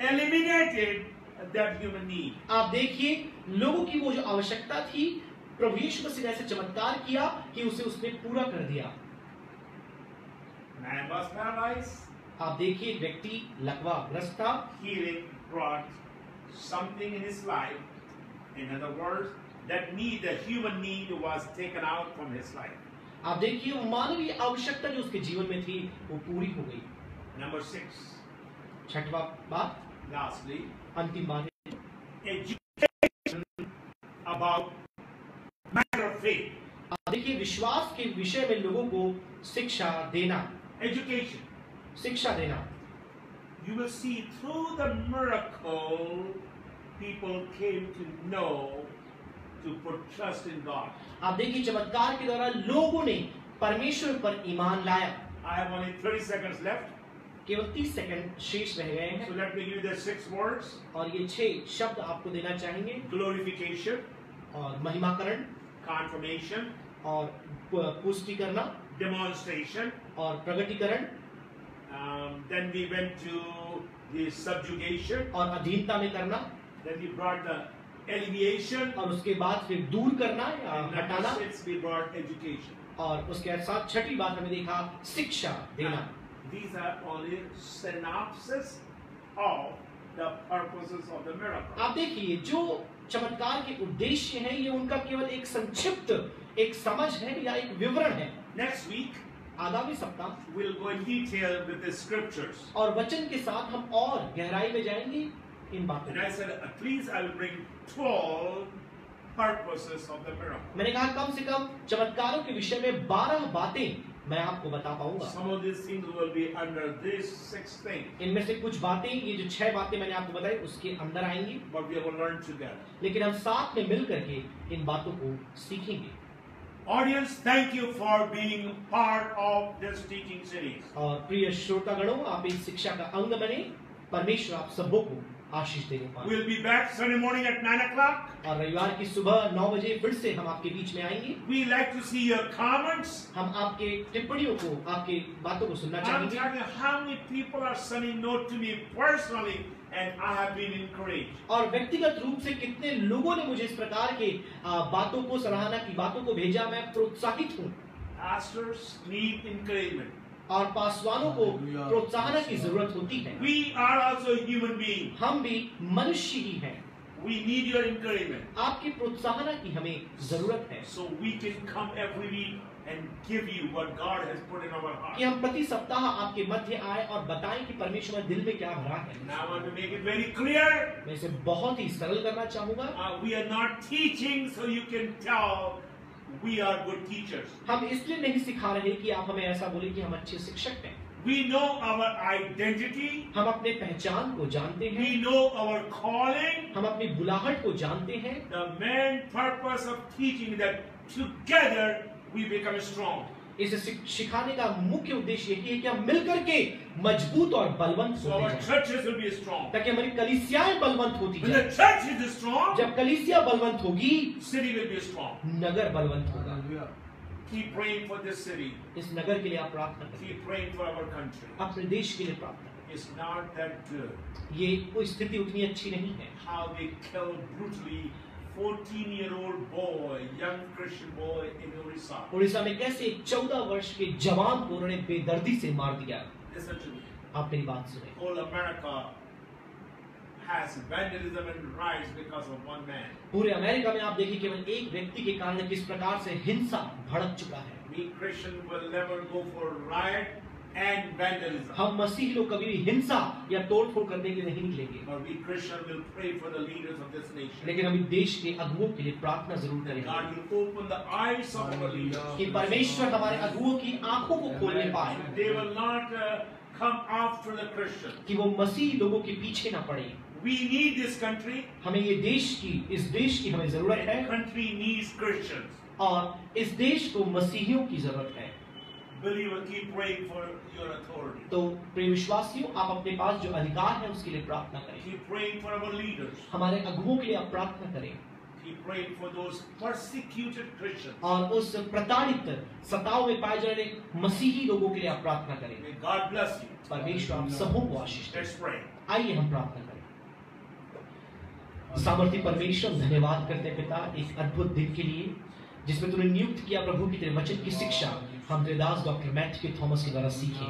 eliminated that human need. आप देखिए, लोगों की वो जो आवश्यकता थी, प्रभु यीशु मसीह ने ऐसे चमत्कार किया कि उसे उसने पूरा कर दिया। Man was paralyzed. आप देखिए, एक व्यक्ति लकवाग्रस्त था। Healing brought something in his life. In other words, that need, the human need, was taken out from his life. आप देखिए, वो मानवीय आवश्यकता जो उसके जीवन में थी, वो पूरी हो गई। Number 6. छठवां बात, Lastly, अंतिम बात, education about matter of faith. आप देखिए, विश्वास के विषय में लोगों को शिक्षा देना। Education. शिक्षा देना। You will see through the miracle, people came to know to put trust in God. आप देखिए, चमत्कार के द्वारा लोगों ने परमेश्वर पर ईमान लाया। I have only 30 seconds left, केवल 30 सेकंड शेष रह गए so हैं let me give you the 6 words. और ये 6 शब्द आपको देना चाहेंगे। Glorification, और महिमाकरण, confirmation, और पुष्टि करना, demonstration. और प्रगटीकरण, Then we went to the subjugation. और अधीनता में करना, Then we brought the alleviation. और उसके बाद फिर दूर करना या And number हटाना, 6, we brought education. और उसके साथ छठी बात हमें देखा शिक्षा देना। These are only synopsis of the purposes of the miracle. आप देखिए, जो चमत्कार के उद्देश्य हैं, ये उनका केवल एक संक्षिप्त एक समझ है या एक विवरण है। Next week, आगामी सप्ताह we'll go in detail with the scriptures. और वचन के साथ हम और गहराई में जाएंगे इन बातों And में। I said, at least I will bring 12 purposes of the miracle. मैंने कहा कम से कम चमत्कारों के विषय में 12 बातें मैं आपको बता पाऊंगा। Some of these things will be under these 6 things, इनमें से कुछ बातें, ये जो 6 बातें मैंने आपको बताई, उसके अंदर आएंगी, but we will learn together. लेकिन हम साथ में मिल करके इन बातों को सीखेंगे। Audience, thank you for being part of this teaching series. और प्रिय श्रोतागणों, आप इस शिक्षा का अंग बने। परमेश्वर आप सबों को आशीष देने पाए। We'll be back Sunday morning at 9 o'clock. और रविवार की सुबह 9 बजे फिर से हम आपके बीच में आएंगे। We like to see your comments. हम आपके टिप्पणियों को, आपके बातों को सुनना I'm चाहेंगे। telling you how many people are sending note to me personally, and I have been encouraged. और व्यक्तिगत रूप से कितने लोगों ने मुझे इस प्रकार के बातों को, सराहना की बातों को भेजा। मैं प्रोत्साहित हूँ। Pastors need encouragement. और पासवानों को प्रोत्साहन की जरूरत होती है। We are also human beings. हम भी मनुष्य ही हैं। We need your encouragement. आपकी प्रोत्साहन की हमें जरूरत है, So we can come every week and give you what God has put in our heart. कि हम प्रति सप्ताह आपके मध्य आए और बताएं कि परमेश्वर ने दिल में क्या भरा है। Now I want to make it very clear. मैं इसे बहुत ही सरल करना चाहूंगा। We are not teaching so you can tell we are good teachers. हम इसलिए नहीं सिखा रहे कि आप हमें ऐसा बोले कि हम अच्छे शिक्षक हैं। We know our identity. हम अपने पहचान को जानते हैं, We know our calling. हम अपनी बुलाहट को जानते हैं। The main purpose of teaching that together we become strong. इसे सिखाने का मुख्य उद्देश्य यही है कि हम मिलकर के मजबूत और बलवंत So होते our जाएं, churches will be strong. ताकि हमारी कलीसियाएं बलवंत होती When जाएं। the church is strong, जब कलीसिया बलवंत होगी, city will be strong. नगर बलवंत होगा। Keep praying for this city. इस नगर के लिए आप प्रार्थना करें, Keep praying for our country. अपने देश के लिए प्रार्थना It's not that good. करें। ये कोई स्थिति उतनी अच्छी नहीं है। How they killed brutally 14-year-old boy, young Christian boy in Orissa. Orissa में कैसे एक 14 वर्ष के जवान को उन्होंने बेदर्दी से मार दिया। Listen to me. आप मेरी बात सुने। Whole America has vandalism and riots because of one man. पूरे अमेरिका में आप देखिए केवल एक व्यक्ति के कारण किस प्रकार से हिंसा भड़क चुका है। We Christians will never go for riot and vandalism. हम मसीही लोग कभी भी हिंसा या तोड़फोड़ करने के लिए नहीं निकलेंगे, But we Christians will pray for the leaders of this nation. लेकिन हम देश के अगुओं के लिए प्रार्थना जरूर करेंगे God will open the eyes of our leaders. कि परमेश्वर हमारे अगुओं की आंखों को खोलने पाए, They will not come after the Christians. कि वो मसीही लोगों के पीछे ना पड़े। We need this country. हमें ये देश की, इस देश की हमें जरूरत है। The country needs Christians. और इस देश को मसीहियों की जरूरत है। Believer, keep praying for your authority. तो प्रिय विश्वासियों, आप अपने पास जो अधिकार है उसके लिए प्रार्थना करें। Keep praying for our leaders. हमारे अगुओं के लिए आप प्रार्थना करें। Keep praying for those persecuted Christians. और उस प्रताड़ित सताव में पाए जाने मसीही लोगों के लिए आप प्रार्थना करें। May God bless you. परमेश्वर आप सबों को आशीष दे। Let's pray. आइए हम प्रार्थना करें। सामर्थी परमेश्वर, धन्यवाद करते हैं पिता एक अद्भुत दिन के लिए जिसमें तूने नियुक्त किया प्रभु की तेरे वचन की शिक्षा हम तेरे दास डॉक्टर मैथ्यू थॉमस के द्वारा सीखे।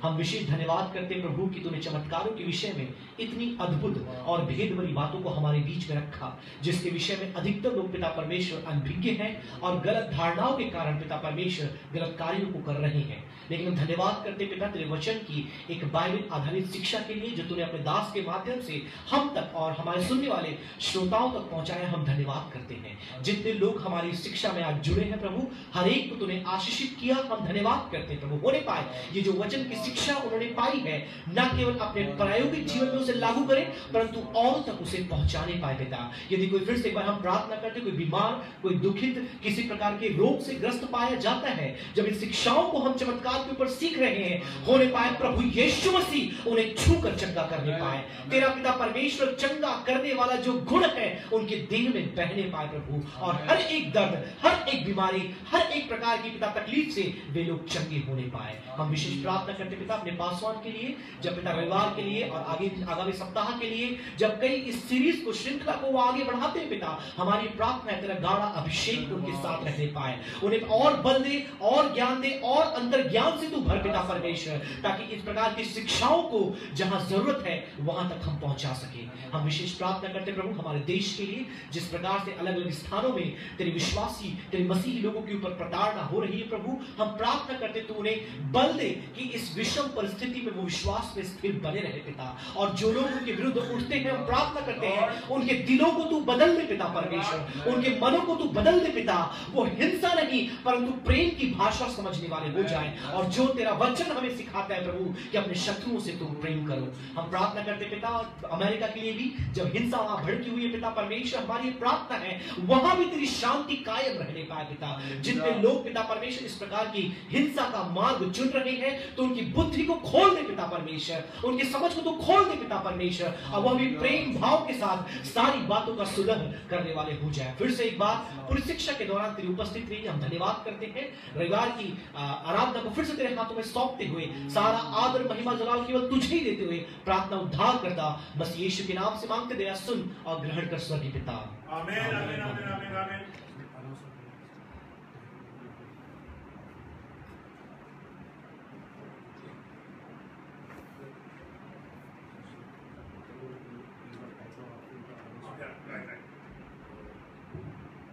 हम विशेष धन्यवाद करते हैं प्रभु कि तूने चमत्कारों के विषय में इतनी अद्भुत और भेद भरी बातों को हमारे बीच में रखा, जिसके विषय में अधिकतर लोग पिता परमेश्वर अनभिज्ञ हैं और गलत धारणाओं के कारण पिता परमेश्वर गलत कार्यों को कर रहे हैं। लेकिन हम धन्यवाद करते पिता तेरे वचन की एक बाइबल आधारित शिक्षा के लिए जो तूने अपने दास के माध्यम से हम तक और हमारे सुनने वाले श्रोताओं तक पहुंचाया। हम धन्यवाद करते हैं जितने लोग हमारी शिक्षा में आज जुड़े हैं प्रभु, हर एक को तूने आशीषित किया। हम धन्यवाद करते हैं प्रभु, होने पाए ये जो वचन की शिक्षा उन्होंने पाई है न केवल अपने प्रायोगिक जीवन में उसे लागू करें परंतु और तक उसे पहुंचाने पाए पिता। यदि कोई फिर से एक बार हम प्रार्थना करते, कोई बीमार, कोई दुखित, किसी प्रकार के रोग से ग्रस्त पाया जाता है, जब इन शिक्षाओं को हम चमत्कार के ऊपर सीख रहे हैं, होने पाए प्रभु यीशु मसीह उन्हें छूकर चंगा करने पाए। तेरा पिता परमेश्वर चंगा करने वाला जो गुण है उनके देह में बहने पाए प्रभु, और हर एक दर्द, हर एक बीमारी, हर एक प्रकार की पिता तकलीफ से वे लोग चंगे होने पाए। हम विशेष प्रार्थना करते पिता अपने पासवान के लिए, जब पिता रविवार के लिए और आगे आगामी सप्ताह के लिए जब कई इस सीरीज को, श्रृंखला को वो आगे बढ़ाते हैं पिता, हमारी प्रार्थना है तेरा गाढ़ा अभिषेक उनके साथ रहने पाए, उन्हें और बल दे और ज्ञान दे और अंतर ज्ञान से तू भर पिता परमेश्वर, ताकि इस प्रकार की शिक्षाओं को जहां जरूरत है वहां तक हम पहुंचा सके। हम विशेष प्रार्थना करते प्रभु हमारे देश के लिए, जिस प्रकार से अलग अलग स्थानों में तेरे विश्वासी, तेरे मसीही लोगों के ऊपर प्रताड़ना हो रही है प्रभु, हम प्रार्थना करते तू उन्हें बल दे कि इस विषम परिस्थिति में वो विश्वास में स्थिर बने रहे पिता, और जो लोग उनके विरुद्ध उठते हैं हम प्रार्थना करते हैं उनके दिलों को तू बदल दे पिता परमेश्वर, उनके मनों को तू बदल दे पिता, वो हिंसा नहीं परंतु प्रेम की भाषा समझने वाले हो जाएं, और जो तेरा वचन हमें सिखाता है प्रभु कि अपने शत्रुओं से तुम प्रेम करो। हम प्रार्थना करते पिता अमेरिका के लिए भी, जब हिंसा वहां भड़की हुई है पिता परमेश्वर, हमारी प्रार्थना है वहां भी तेरी शांति कायम रहने पाए पिता। जितने लोग पिता परमेश्वर इस प्रकार की हिंसा का मार्ग चुन रहे हैं तो उनकी बुद्धि को खोल दे पिता परमेश्वर, उनकी समझ को तो खोल दे पिता परमेश्वर, और वह भी प्रेम भाव के साथ सारी बातों का सुलभ करने वाले हो जाए। फिर से एक बार पूरी शिक्षा के दौरान तेरी उपस्थित रही, हम धन्यवाद करते हैं। रविवार की आराधना को फिर से तेरे हाथों में सौंपते हुए सारा आदर महिमा जलाल केवल तुझे ही देते हुए प्रार्थना उद्धार करता बस यीशु के नाम से मांगते, दया सुन और ग्रहण कर स्वर्गीय पिता। आमीन आमीन आमीन आमीन आमीन।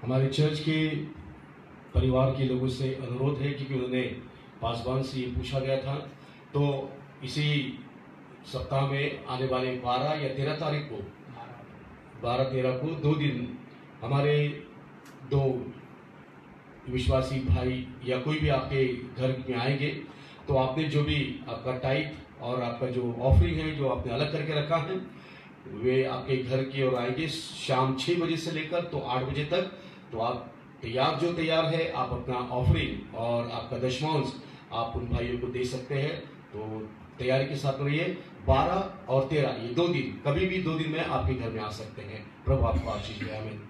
हमारे चर्च के परिवार के लोगों से अनुरोध है क्योंकि उन्होंने पासवान से ये पूछा गया था, तो इसी सप्ताह में आने वाले 12 या 13 तारीख को, 12-13 को 2 दिन हमारे 2 विश्वासी भाई या कोई भी आपके घर में आएंगे, तो आपने जो भी आपका टाइप और आपका जो ऑफरिंग है जो आपने अलग करके रखा है वे आपके घर की ओर आएंगे शाम 6 बजे से लेकर तो 8 बजे तक। तो आप तैयार है, आप अपना ऑफरिंग और आपका दशमांश आप उन भाइयों को दे सकते हैं। तो तैयारी के साथ रहिए। 12 और 13 ये 2 दिन, कभी भी 2 दिन में आपके घर में आ सकते हैं। प्रभु आपको आशीष दे। आमीन।